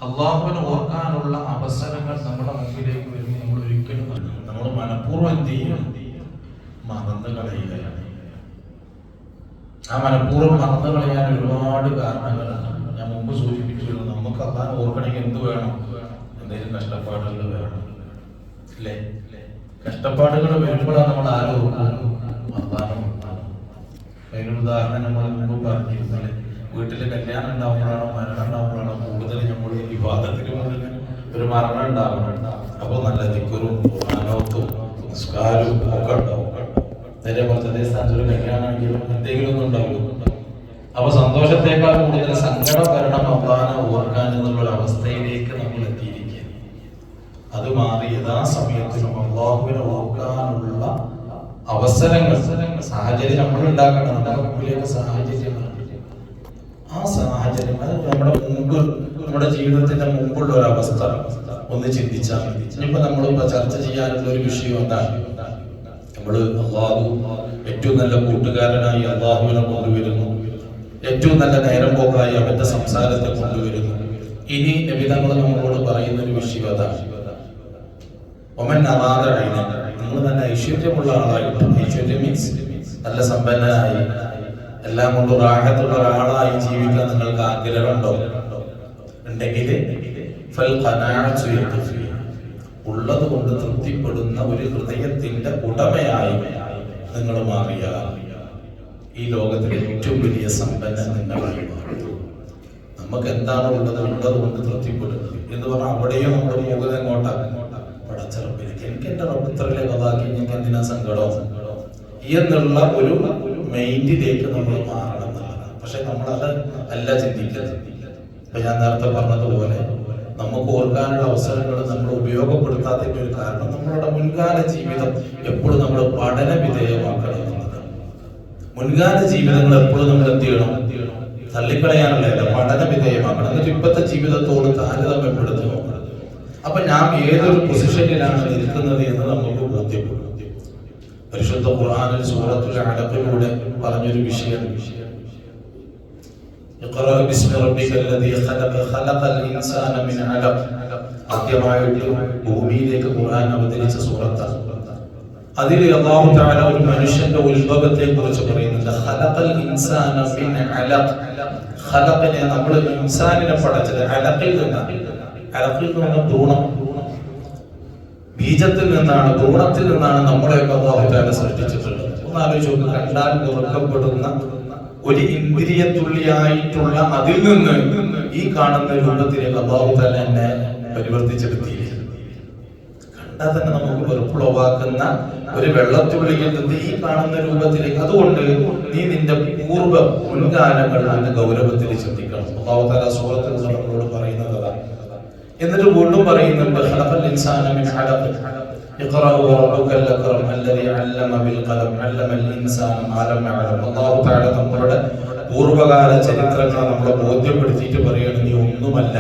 അള്ളാഹുവിനെ ഓർക്കാനുള്ള അവസരങ്ങൾ നമ്മുടെ മുമ്പിലേക്ക് വരുമ്പോൾ നമ്മൾ ഒരിക്കലും നമ്മൾ മനഃപൂർവ്വം എന്ത് ചെയ്യും? മറന്നു കളയുകയാണ്. ആ മനഃപൂർവ്വം മറന്നു കളയാൻ ഒരുപാട് കാരണങ്ങളാണ്. ഞാൻ മുമ്പ് സൂചിപ്പിച്ചിരുന്നു, നമുക്ക് അള്ളാഹനെ ഓർക്കണമെങ്കിൽ എന്ത് വേണം? എന്തെങ്കിലും കഷ്ടപ്പാടുകൾ വേണം, അല്ലേ? കഷ്ടപ്പാടുകൾ വരുമ്പോഴാണ് നമ്മൾ ആരോഗ്യം അള്ളാഹനെ ഓർക്കണം. അതിനൊരു ഉദാഹരണം നമ്മൾ മുമ്പ് പറഞ്ഞിരുന്നില്ലേ? വീട്ടില് കല്യാണം ഉണ്ടാവുമ്പോഴാണോ മരണം ഉണ്ടാവുമ്പോഴാണോ കൂടുതൽ നമ്മൾ ഈ വാദത്തിന് ഒരു മരണം ഉണ്ടാവണം. അപ്പൊ നല്ല ദിക്റും ഖുർആനോത്തും നിസ്കാരവും ഒക്കെ ഉണ്ടാവും. അതേപോലെ അതേ സ്ഥാനത്ത് ഒരു കല്യാണമാണെങ്കിലും എന്തെങ്കിലും ഒന്നും ഉണ്ടാവും. അപ്പൊ സന്തോഷത്തേക്കാൾ കൂടുതൽ സങ്കടം വരണം അള്ളാഹനെ ഓർക്കാൻ എന്നുള്ള അവസ്ഥയിലേക്ക് നമ്മൾ എത്തിയിരിക്കുക. അത് മാറി യഥാസമയത്തിനും അള്ളാഹുവിനെ ഓർക്കാനുള്ള അവസരങ്ങൾ സാഹചര്യം നമ്മൾ ഉണ്ടാക്കണം. നമ്മുടെ മുമ്പിലേക്ക് സാഹചര്യങ്ങൾ, ആ സാഹചര്യം അത് നമ്മുടെ ജീവിതത്തിന്റെ മുമ്പുള്ള ഒരു അവസ്ഥ ഒന്ന് ചിന്തിച്ചാൽ മതി. ഇനിയിപ്പോ നമ്മളിപ്പോ ചർച്ച ചെയ്യാനുള്ള ഒരു വിഷയം എന്താണ്? നമ്മള് അള്ളാഹു ഏറ്റവും നല്ല കൂട്ടുകാരനായി അള്ളാഹുവിനെ കൊണ്ടുവരുന്നു, ഏറ്റവും നല്ല നേരം പോക്കായി അവന്റെ സംസാരത്തെ കൊണ്ടുവരുന്നു. ഇനി നബിതങ്ങൾ നമ്മളോട് പറയുന്ന ഒരു വിഷയം അതാണ്, ഒമൻ അനാഥ നിങ്ങൾ നല്ല ഐശ്വര്യമുള്ള ആളായിട്ട്, ഐശ്വര്യം മീൻസ് നല്ല സമ്പന്നനായി എല്ലാം കൊണ്ട് റാഹത്തുള്ള ഒരാളായി ജീവിക്കാൻ നിങ്ങൾക്ക് ആഗ്രഹമുണ്ടോ? ഉണ്ടെങ്കിൽ ഉള്ളത് കൊണ്ട് തൃപ്തിപ്പെടുന്ന ഒരു ഹൃദയത്തിന്റെ ഉടമയായി നിങ്ങൾ മാറിയാൽ ഈ ലോകത്തിലെ ഏറ്റവും വലിയ സമ്പന്നൻ നിങ്ങളായി മാറും. നമുക്ക് എന്താണ് ഉള്ളത് കൊണ്ട് തൃപ്തിപ്പെടുന്നത് എന്ന് പറഞ്ഞാൽ അവിടെയും നമ്മുടെ മുഖം എങ്ങോട്ടാണ്? പടച്ചറപ്പിലേക്ക്. എനിക്ക് എന്റെ റബ്ബിത്രയിലെ കഥാക്കി എനിക്ക് എന്തിനാ സങ്കടം എന്നുള്ള ഒരു മൈൻഡിലേക്ക് നമ്മൾ മാറണം എന്നുള്ളതാണ്. പക്ഷെ നമ്മളത് അല്ല ചിന്തിക്കുന്നത്. ഇപ്പൊ ഞാൻ നേരത്തെ പറഞ്ഞതുപോലെ നമുക്ക് ഓർക്കാനുള്ള അവസരങ്ങൾ നമ്മൾ ഉപയോഗപ്പെടുത്താത്തതിന്റെ ഒരു കാരണം നമ്മളുടെ മുൻകാല ജീവിതം എപ്പോഴും നമ്മൾ പഠന വിധേയമാക്കണം എന്നതാണ്. മുൻകാല ജീവിതങ്ങൾ എപ്പോഴും നമ്മൾ എന്ത് ചെയ്യണം? തള്ളിക്കളയാനുള്ളതല്ല, പഠന വിധേയമാക്കണം. എന്നിട്ട് ഇപ്പോഴത്തെ ജീവിതത്തോട് താരതമ്യപ്പെടുത്തി നോക്കണം. അപ്പൊ ഞാൻ ഏതൊരു പൊസിഷനിലാണ് നിൽക്കുന്നത് എന്ന് നമുക്ക് ബോധ്യപ്പെടും. പരിശുദ്ധ ഖുർആനിൽ സൂറത്തുൽ അലഖിലൂടെ പറഞ്ഞൊരു വിഷയം, ഇഖ്റാ ബിസ്മി റബ്ബിക്കൽ ലദീ ഖലഖ ഖലഖൽ ഇൻസാന മിൻ അലഖ്. ആദ്യമായിട്ട് ഭൂമിയിലേക്ക് ഖുർആൻ അവതരിച്ച സൂറത്താണ്. അതിൽ അല്ലാഹു തആല ഒരു മനുഷ്യന്റെ ഉത്ഭവത്തെ കുറിച്ച് പറയുന്നുണ്ട്. ഖലഖൽ ഇൻസാന മിൻ അലഖ്. ഖലഖനെ നമ്മൾ ഇൻസാനിനെ പടച്ചത് അലഖിൽ നിന്നാണ്. അലഖിൽ നിന്ന് ഭ്രൂണം, ബീജത്തിൽ നിന്നാണ്, ഭ്രൂണത്തിൽ നിന്നാണ് നമ്മളെയൊക്കെ അല്ലാഹു തആല സൃഷ്ടിച്ചിട്ടുള്ളത്. ഒന്ന് ആലോചിച്ച് നോക്കുക, കണ്ടാൽ വെറുക്കപ്പെടുന്ന ഒരു ഇന്ദ്രിയത്തുള്ളിയായിട്ടുള്ള അതിൽ നിന്ന് ഈ കാണുന്ന രൂപത്തിലേക്ക് അല്ലാഹു തആല എന്നെ പരിവർത്തിച്ചെടുത്തിയില്ല. കണ്ടാൽ തന്നെ നമുക്ക് വെറുപ്പുളവാക്കുന്ന ഒരു വെള്ളത്തുള്ളിയിൽ നിന്ന് ഈ കാണുന്ന രൂപത്തിലേക്ക്. അതുകൊണ്ട് നീ നിന്റെ പൂർവ്വ മുൻകാലങ്ങളുടെ ഗൗരവത്തിൽ ചിന്തിക്കണം. അല്ലാഹു തആല സൂറത്തിൽ നമ്മളോട് പറയുന്നത് അതാണ്. എന്നിട്ട് വീണ്ടും പറയുന്നുണ്ട്, ഖലഖൽ ഇൻസാന മിൻ അലഖ് ഇഖ്റാ വറബ്ബുക്കൽ അക്രം അല്ലദീ അല്ലമ ബിൽ ഖലം അല്ലമൽ ഇൻസാന മാ ലം യഅലം. അല്ലാഹു തആല നമ്മുടെ പൂർവ്വകാല ചരിത്രങ്ങളെ നമ്മളെ ബോധ്യപ്പെടുത്തിയിട്ട് പറയുകയാണ്, നീ ഒന്നുമല്ല,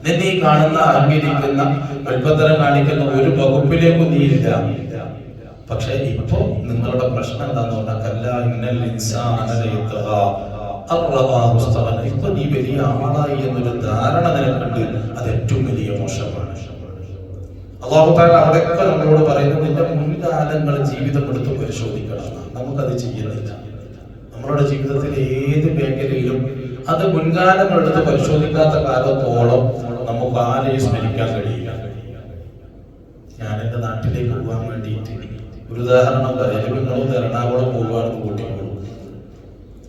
നിന്നെ ഈ കാണുന്ന അഹങ്കരിക്കുന്ന അത്ഭുതം കാണിക്കുന്ന ഒരു വകുപ്പിലേക്കും നീ ഇല്ല. പക്ഷെ ഇപ്പൊ നിങ്ങളുടെ പ്രശ്നം എന്താന്ന് പറഞ്ഞാൽ കല്ലാ ഇന്നൽ ഇൻസാന ലയത്ഗാ ഇപ്പൊ നീ വലിയ ആളായി എന്നൊരു ധാരണ നിനക്കുണ്ട്. അത് ഏറ്റവും വലിയ മോശമാണ്. അല്ലാഹു തആല അവിടെയൊക്കെ നമ്മളോട് പറയുന്നത് നിന്റെ മുൻകാലങ്ങൾ ജീവിതം എടുത്ത് പരിശോധിക്കണം. നമുക്കത് ചെയ്യുന്നില്ല. നമ്മളുടെ ജീവിതത്തിൽ ഏത് മേഖലയിലും അത് മുൻകാലങ്ങൾ എടുത്ത് പരിശോധിക്കാത്ത കാലത്തോളം നമുക്ക് ആരെയും സ്മരിക്കാൻ കഴിയില്ല. ഞാൻ എന്റെ നാട്ടിലേക്ക് പോകാൻ വേണ്ടിയിട്ട് ഒരു ഉദാഹരണം പറയാം. നിങ്ങളും എറണാകുളം പോവുകയാണെന്ന് കൂട്ടിക്കോളൂ.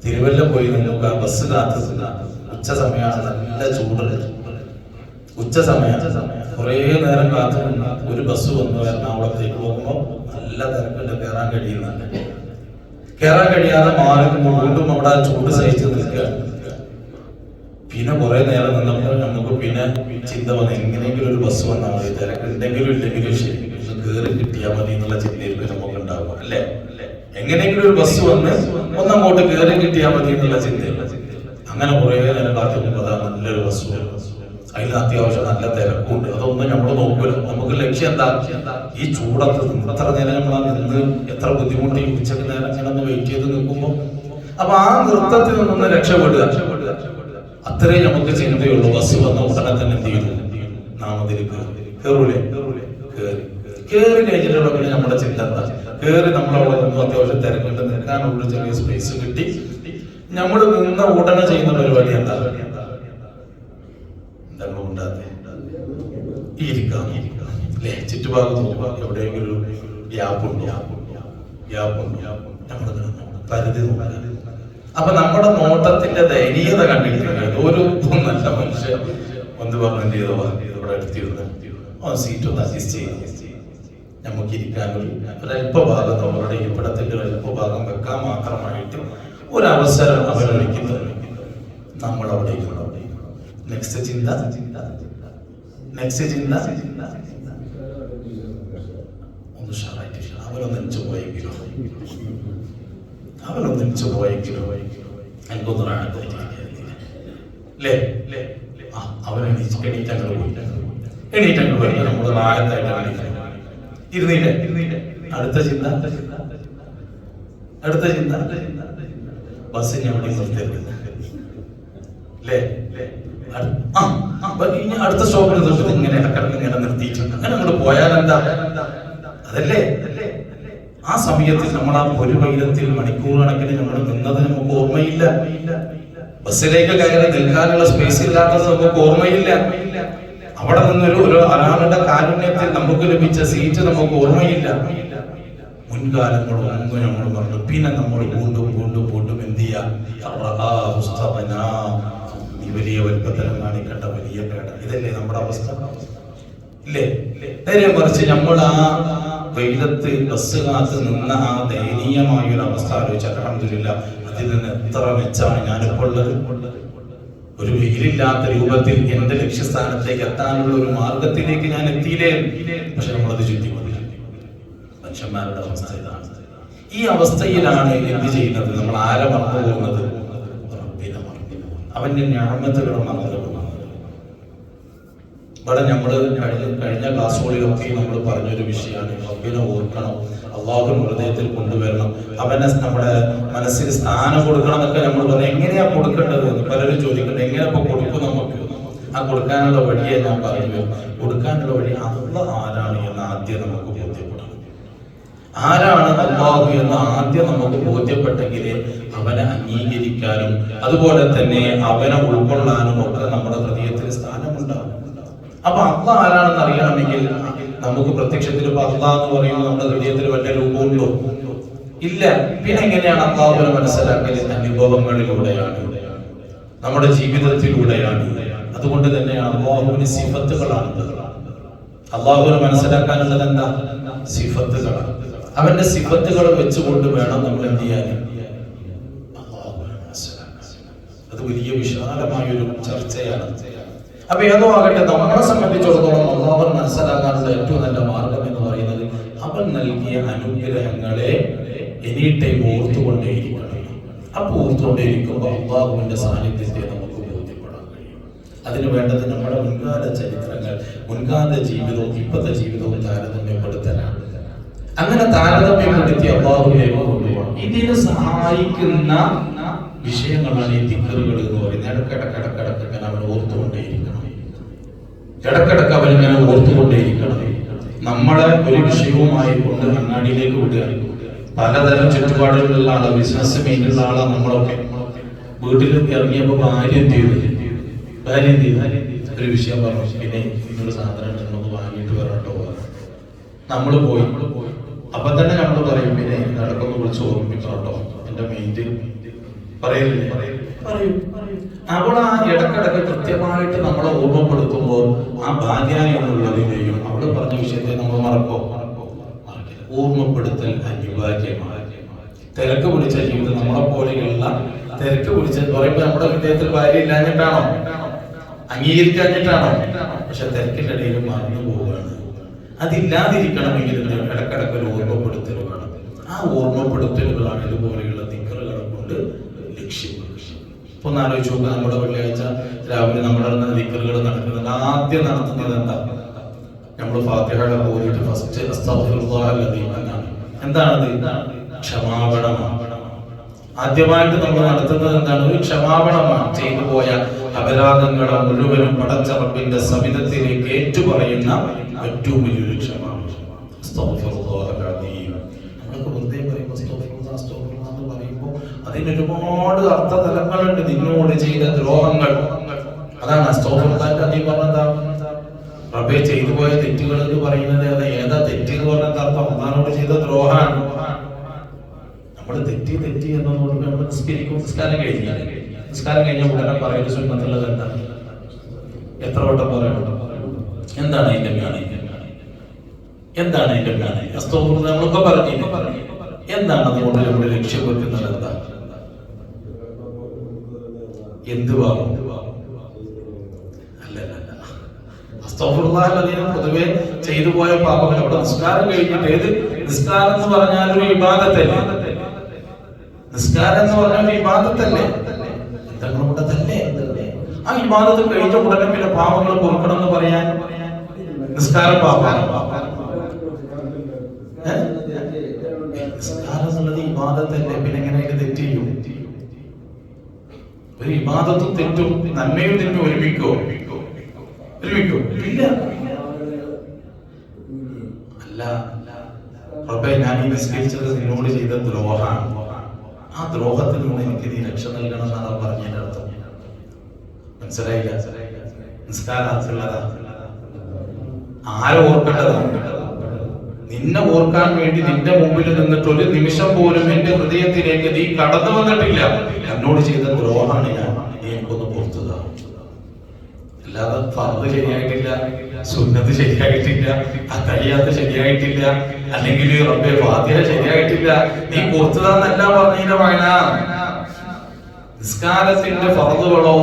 തിരുവല്ല പോയി നിങ്ങൾക്ക് ആ ബസ് കാത്ത് ഉച്ച സമയമാണ്, നല്ല ചൂടുണ്ട്. ഉച്ച സമയം കുറേ നേരം കാത്തു നിന്ന് ഒരു ബസ് വന്നു എറണാകുളത്തേക്ക് പോകുമ്പോൾ നല്ല തിരക്കുണ്ട്, കയറാൻ കഴിയുന്നുണ്ട്. കയറാൻ കഴിയാതെ മാറി വീണ്ടും അവിടെ ചൂട് സഹിച്ച് നിൽക്കുകയാണ്. പിന്നെ കുറെ നേരം നിന്നപ്പോൾ നമുക്ക് പിന്നെ ചിന്ത വന്ന് എങ്ങനെയെങ്കിലും ഒരു ബസ് വന്നാൽ മതി, തിരക്കുണ്ടെങ്കിലും ഇല്ലെങ്കിലും ശരി കയറി കിട്ടിയാൽ മതി എന്നുള്ള ചിന്തയിലേക്ക് നമുക്ക് ഉണ്ടാവുക, അല്ലേ? എങ്ങനെയെങ്കിലും ഒരു ബസ് വന്ന് ഒന്നങ്ങോട്ട് കയറി കിട്ടിയാൽ മതി എന്നുള്ള ചിന്തയില്ല. അങ്ങനെ കുറെ നേരം കാത്തിരിക്കുമ്പോൾ അതാ നല്ലൊരു ബസ്, അതിൽ അത്യാവശ്യം നല്ല തിരക്കുണ്ട്. അതൊന്നും നമ്മൾ നോക്കൂല. നമുക്ക് ലക്ഷ്യം എന്താ? ഈ ചൂടത്ത് എത്ര നേരം നമ്മൾ നിന്ന് എത്ര ബുദ്ധിമുട്ട് ഈ ഉച്ചക്ക് നേരം ഇങ്ങനെ വെയിറ്റ് ചെയ്ത് നിൽക്കുമ്പോൾ. അപ്പൊ ആ നൃത്തത്തിൽ നിന്നൊന്ന് രക്ഷപ്പെടുക. അത്രയും നമുക്ക് ചിന്തയുള്ളൂ. ബസ് വന്ന ഉടനെ തന്നെ എന്ത് ചെയ്തു? നാം അതിൽ കയറൂലേ? കയറി കഴിഞ്ഞിട്ടുള്ള പിന്നെ നമ്മുടെ ചിന്ത എന്താ? കയറി നമ്മളവിടെ നിന്ന് അത്യാവശ്യം തിരക്കിട്ട് നിൽക്കാനുള്ള ചെറിയ സ്പേസ് കിട്ടി. നമ്മൾ നിന്ന ഉടനെ ചെയ്യുന്ന പരിപാടി എന്താ? ഇരിക്കാം അല്ലേ? ചുറ്റുഭാഗത്ത് നോക്കുക, എവിടെയെങ്കിലും ഒരു ഗ്യാപ്പുണ്ടോ? പരിധി നോക്കുക. അപ്പൊ നമ്മുടെ നോട്ടത്തിന്റെ ദയനീയത കണ്ടിരിക്കുന്നത് ഒരു നല്ല മനുഷ്യൻ ഒന്ന് പറഞ്ഞു എന്ത് ചെയ്തോ ഇവിടെ എടുത്തിരുന്നു സീറ്റ് ഒന്ന് അഡ്ജസ്റ്റ് ചെയ്തു. നമുക്ക് ഇരിക്കാൻ ഒരല്പഭാഗം നമ്മളുടെ ഇരിപ്പിടത്തിന്റെ ഒരല്പഭാഗം വെക്കാൻ മാത്രമായിട്ട് ഒരവസരം അവരൊരുക്കുന്നു. നമ്മൾ അവിടെ നെക്സ്റ്റ് ചിന്ത ഒന്ന് ഷാറായിട്ട് അവനൊന്ന് എണിച്ചു പോയെങ്കിലോ എനിക്കൊന്നും അവൻ എണീറ്റങ്ങൾ പോയി നമ്മൾ റാഹത്തായിട്ട് ഇരുന്നില്ല. അടുത്ത ചിന്ത ബസ് ഞാൻ നിർത്തരുത് അല്ലേ? അടുത്ത സ്റ്റോപ്പിൽ ഇങ്ങനെ ഇടക്കിടക്ക് ഇങ്ങനെ നിർത്തിയിട്ടുണ്ട്. അങ്ങനെ അങ്ങോട്ട് പോയാലെന്താ? അതല്ലേ ആ സമയത്ത് നമ്മൾ ആ ഒരു വൈരത്തിൽ മണിക്കൂർ കണക്കിന് നമ്മൾ നിന്നത് നമുക്ക് ഓർമ്മയില്ല. ബസ്സിലേക്ക് കയറി നിൽക്കാനുള്ള സ്പേസ് ഇല്ലാത്തത് നമുക്ക് ഓർമ്മയില്ല. അവിടെ നിന്നൊരു ഒരാളുടെ കാരുണ്യത്തിൽ നമുക്ക് ലഭിച്ച സീറ്റ് നമുക്ക് ഓർമ്മയില്ല. മുൻകാലങ്ങളൊന്നും നമ്മൾ പറഞ്ഞു. പിന്നെ നമ്മൾ വീണ്ടും എന്ത് ചെയ്യാ? വലിയ വലുപ്പത്തരം കാണിക്കേണ്ട വലിയ കേട്ട. ഇതല്ലേ നമ്മുടെ അവസ്ഥ? ഇല്ലേ? നേരെ മറിച്ച് നമ്മൾ ആ വെയിലത്ത് ബസ് കാത്ത് നിന്ന ആ ദയനീയമായൊരു അവസ്ഥ ആലോചിച്ച് അൽഹംദുലില്ലാഹ് അതിൽ നിന്ന് എത്ര മെച്ചാണ് ഞാനിപ്പോൾ ഉള്ളത്. ഒരു വെയിലില്ലാത്ത രൂപത്തിൽ എന്റെ ലക്ഷ്യസ്ഥാനത്തേക്ക് എത്താനുള്ള ഒരു മാർഗത്തിലേക്ക് ഞാൻ എത്തിയില്ലേ. പക്ഷെ നമ്മളത് ചുറ്റിക്കൊണ്ടില്ല. മനുഷ്യന്മാരുടെ അവസ്ഥ ഇതാണ്. ഈ അവസ്ഥയിലാണ് എന്ത് ചെയ്യുന്നത്? നമ്മൾ ആരെ മറന്നു പോകുന്നത്? അവന്റെ ഞാമത്തുകൾ മറന്നു പോകുന്നത്. ഇവിടെ നമ്മൾ കഴിഞ്ഞ ക്ലാസ്സുകളിലൊക്കെ നമ്മൾ പറഞ്ഞൊരു വിഷയമാണ് റബ്ബിനെ ഓർക്കണം, അള്ളാഹുവിന്റെ ഹൃദയത്തിൽ കൊണ്ടുവരണം, അവനെ നമ്മുടെ മനസ്സിൽ സ്ഥാനം കൊടുക്കണം എന്നൊക്കെ നമ്മൾ പറഞ്ഞു. എങ്ങനെയാ കൊടുക്കേണ്ടത്? പലരും ചോദിക്കുന്നത് എങ്ങനെ ഇപ്പൊ കൊടുക്കും? നമുക്ക് ആ കൊടുക്കാനുള്ള വഴിയെ ഞാൻ പറഞ്ഞു. കൊടുക്കാനുള്ള വഴി അള്ളാഹ് ആരാണ് എന്ന് ആദ്യം നമുക്ക് ബോധ്യപ്പെടണം. ആരാണ് അള്ളാഹു എന്ന് ആദ്യം നമുക്ക് ബോധ്യപ്പെട്ടെങ്കിലേ അവനെ അംഗീകരിക്കാനും അതുപോലെ തന്നെ അവനെ ഉൾക്കൊള്ളാനും ഒക്കെ നമ്മുടെ ഹൃദയത്തിൽ സ്ഥാനമുണ്ടാകും. അപ്പൊ അള്ളാഹ് ആരാണെന്ന് അറിയണമെങ്കിൽ നമുക്ക് പ്രത്യക്ഷത്തിൽ അള്ളാഹ് എന്ന് പറയുമ്പോൾ നമ്മുടെ ഹൃദയത്തിൽ വല്ല രൂപമുണ്ടോ? ഇല്ല. പിന്നെ എങ്ങനെയാണ് അള്ളാഹുവിനെ മനസ്സിലാക്കൽ? അനുഭവങ്ങളിലൂടെയാണ്, നമ്മുടെ ജീവിതത്തിലൂടെയാണ്. അതുകൊണ്ട് തന്നെയാണ് അള്ളാഹുവിന് സിഫത്തുകളാണ്. അള്ളാഹുവിനെ മനസ്സിലാക്കാനുള്ളത് എന്താ? സിഫത്തുകളാണ്. അവന്റെ സിഫത്തുകൾ വെച്ചുകൊണ്ട് വേണം നമ്മൾ എന്ത് ചെയ്യാൻ? അള്ളാഹുവിനെ മനസ്സിലാക്കാൻ. അത് വലിയ വിശാലമായൊരു ചർച്ചയാണ്. അപ്പൊ ഏതോ ആകട്ടെ, നമ്മളെ സംബന്ധിച്ചിടത്തോളം അള്ളാഹുവിനെ മനസ്സിലാക്കാനുള്ള ഏറ്റവും നല്ല മാർഗം എന്ന് പറയുന്നത് അവൻ നൽകിയ അനുഗ്രഹങ്ങളെ എനി ടൈം ഓർത്തുകൊണ്ടേയിരിക്കണം. അപ്പൊ ഓർത്തുകൊണ്ടേയിരിക്കുമ്പോൾ അള്ളാഹുവിന്റെ സാന്നിധ്യത്തെ നമുക്ക് ബോധ്യപ്പെടാൻ കഴിയും. അതിന് വേണ്ടത് നമ്മുടെ മുൻകാല ചരിത്രങ്ങൾ, മുൻകാല ജീവിതവും ഇപ്പോഴത്തെ ജീവിതവും താരതമ്യപ്പെടുത്തലാണ്. അങ്ങനെ താരതമ്യപ്പെടുത്തി അള്ളാഹുവിലേക്ക് കൊണ്ടുപോകണം. ഇതിന് സഹായിക്കുന്ന വിഷയങ്ങളാണ് ഈ ദിക്റുകൾ എന്ന് പറയുന്നത്. ഇടക്കിടക്ക് അവൻ ഓർത്തുകൊണ്ടേയിരിക്കണം. ഇടക്കിടക്ക് അവനിങ്ങനെ ഓർത്തുകൊണ്ടേയിരിക്കണം. നമ്മളെ ഒരു വിഷയവുമായി കൊണ്ട് അങ്ങാടിയിലേക്ക് വിടുക. പലതരം ചുറ്റുപാടുകളുള്ള ആളാണ്, ബിസിനസ് മൈൻഡുള്ള ആളാണ് നമ്മളൊക്കെ. വീട്ടിൽ ഇറങ്ങിയപ്പോൾ ഭാര്യ എന്ത് ചെയ്തു? ഒരു വിഷയം പറഞ്ഞു, പിന്നെ ഇന്നൊരു സാധനം നമുക്ക് വാങ്ങിയിട്ട് വരട്ടോ. നമ്മൾ പോയി. അപ്പൊ തന്നെ നമ്മൾ പറയും, പിന്നെ ഇടക്കൊന്ന് വിളിച്ച് ഓർമ്മിപ്പിക്കണട്ടോ, എന്റെ മൈൻഡ് പറയില്ലേ? പറയും. അപ്പോൾ ആ ഇടക്കിടക്ക് കൃത്യമായിട്ട് നമ്മളെ ഓർമ്മപ്പെടുത്തുമ്പോൾ ആ ഭാര്യ എന്നുള്ളതിനെയും അവള് പറഞ്ഞ വിഷയത്തെ നമ്മൾ മറക്കോ? ഓർമ്മപ്പെടുത്തൽ അനിവാര്യമാണ്. തിരക്ക് പിടിച്ച ജീവിതം, നമ്മളെ പോലെയുള്ള തിരക്ക് പിടിച്ച പറയുമ്പോൾ നമ്മുടെ ഹൃദയത്തിൽ ഭാര്യ ഇല്ലാഞ്ഞിട്ടാണോ? അംഗീകരിക്കാഞ്ഞിട്ടാണോ? പക്ഷെ തിരക്കിന്റെ ഇടയിൽ മറന്നു പോവുകയാണ്. അതില്ലാതിരിക്കണമെങ്കിൽ ഇടക്കിടക്ക് ഒരു ഓർമ്മപ്പെടുത്തൽ വേണം. ആ ഓർമ്മപ്പെടുത്തലുകളാണ് ഇതുപോലെയുള്ള ദിക്റുകളെ കൊണ്ട് ലക്ഷ്യങ്ങൾ. ഇപ്പൊ ഒന്ന് ആലോചിച്ച് നോക്കുക, നമ്മുടെ വെള്ളിയാഴ്ച രാവിലെ നമ്മുടെ ദിക്റുകൾ നടക്കുന്നത് ആദ്യം നടത്തുന്നത് എന്താ? നമ്മൾ ഫാത്തിഹയുടെ പോയിട്ട് ഫസ്റ്റ് എന്താണത്? ക്ഷമാപണമാണ്. ആദ്യമായിട്ട് നമ്മൾ നടത്തുന്നത് എന്താണ്? ഒരു ക്ഷമാപണമാണ്. ചെയ്തു പോയ അപരാധങ്ങളെ മുഴുവനും പടച്ച റബ്ബിന്റെ സവിധത്തിലേക്ക് ഏറ്റുപറയുന്ന ഏറ്റവും വലിയൊരു ക്ഷമാണ്. നമ്മളൊക്കെ വെറുതെ പറയുമ്പോൾ എന്ന് പറയുമ്പോൾ അതിന് ഒരുപാട് അർത്ഥതലങ്ങളുണ്ട്. നിന്നോട് ചെയ്ത ദ്രോഹങ്ങൾ, അതാണ് അസ്തഗ്ഫിറുല്ലാഹ് നീ പറഞ്ഞതാ. റബ്ബേ ചെയ്തു പോയ തെറ്റുകൾ എന്ന് പറയുന്നത് ഏതാ തെറ്റ് എന്ന് പറഞ്ഞ അർത്ഥം? അള്ളാഹുവോട് ചെയ്ത ദ്രോഹമാണ്. നമ്മൾ തെറ്റി എന്നതുകൊണ്ട് നമ്മൾ നിസ്കരിക്കും. നിസ്കാരം കഴിഞ്ഞ ഉടനെ പറയുന്ന സുന്നത്തുള്ളത് എന്താണ്? എത്ര വട്ടം പറയണം? എന്താണ് അതിന്റെ ജ്ഞാനം? അസ്തഗ്ഫിറുല്ലാഹ് നമ്മളൊക്കെ പറഞ്ഞു. എന്താണ് അതുകൊണ്ട് നമ്മുടെ ലക്ഷ്യം വെക്കുന്നത്? എന്താ? എന്ത് ഭാഗം? പൊതുവെ ചെയ്തു പോയ പാപങ്ങൾ. അവിടെ നിസ്കാരം കഴിഞ്ഞിട്ട് ഏത് നിസ്കാരം എന്ന് പറഞ്ഞാൽ ഒരു ഇബാദത്തല്ലേ? നിസ്കാരം എന്ന് പറഞ്ഞാൽ ഒരു ഇബാദത്തല്ലേ? തങ്ങളുടെ തന്നെ ആ ഇബാദത്ത് കഴിഞ്ഞ ഉടനെ പിന്നെ പാപങ്ങൾ പൊറുക്കണം എന്ന് പറയാൻ നിസ്കാരം പാപമാണ്. നിസ്കാരം എന്നുള്ളത് ഇബാദത്തല്ലേ? പിന്നെ എങ്ങനെ തെറ്റ് ചെയ്യും? ഒരു ഇബാദത്തും തെറ്റും നന്മയും തിന്മയും ഒരുമിക്കോ? ഇല്ല. അല്ല, റബ്ബേ ഞാൻ ഈ നിസ്കരിച്ചത് നിന്നോട് ചെയ്ത ദ്രോഹമാണ്. ആ ദ്രോഹത്തിൽ നിന്ന് എനിക്ക് നീ രക്ഷ നൽകണം എന്നാണ് പറഞ്ഞതിന്റെ അർത്ഥം. മനസ്സിലായില്ല? നിസ്കാരത്തിലുള്ളതാ ആരെ ഓർക്കേണ്ടതാണ്? നിന്നെ ഓർക്കാൻ വേണ്ടി നിന്റെ മുമ്പിൽ നിന്നിട്ട് ഒരു നിമിഷം പോലും എന്റെ ഹൃദയത്തിലേക്ക് നീ കടന്നു വന്നിട്ടില്ല. എന്നോട് ചെയ്ത ദ്രോഹമാണ് ഞാൻ. നീ എനിക്കൊന്ന് പുറത്തുതാ. അല്ലാതെ ഫർദ് ശരിയായിട്ടില്ല, സുന്നത്ത് ശരിയായിട്ടില്ല, അത്തഹിയ്യാത്ത് ശരിയായിട്ടില്ല, അല്ലെങ്കിൽ റബ്ബേ ഫാത്തിഹ ശരിയായിട്ടില്ല, നീ പുറത്തുതാന്നല്ല പറഞ്ഞതിന്റെ വായന. നിസ്കാരത്തിന്റെ ഫർദുകളോ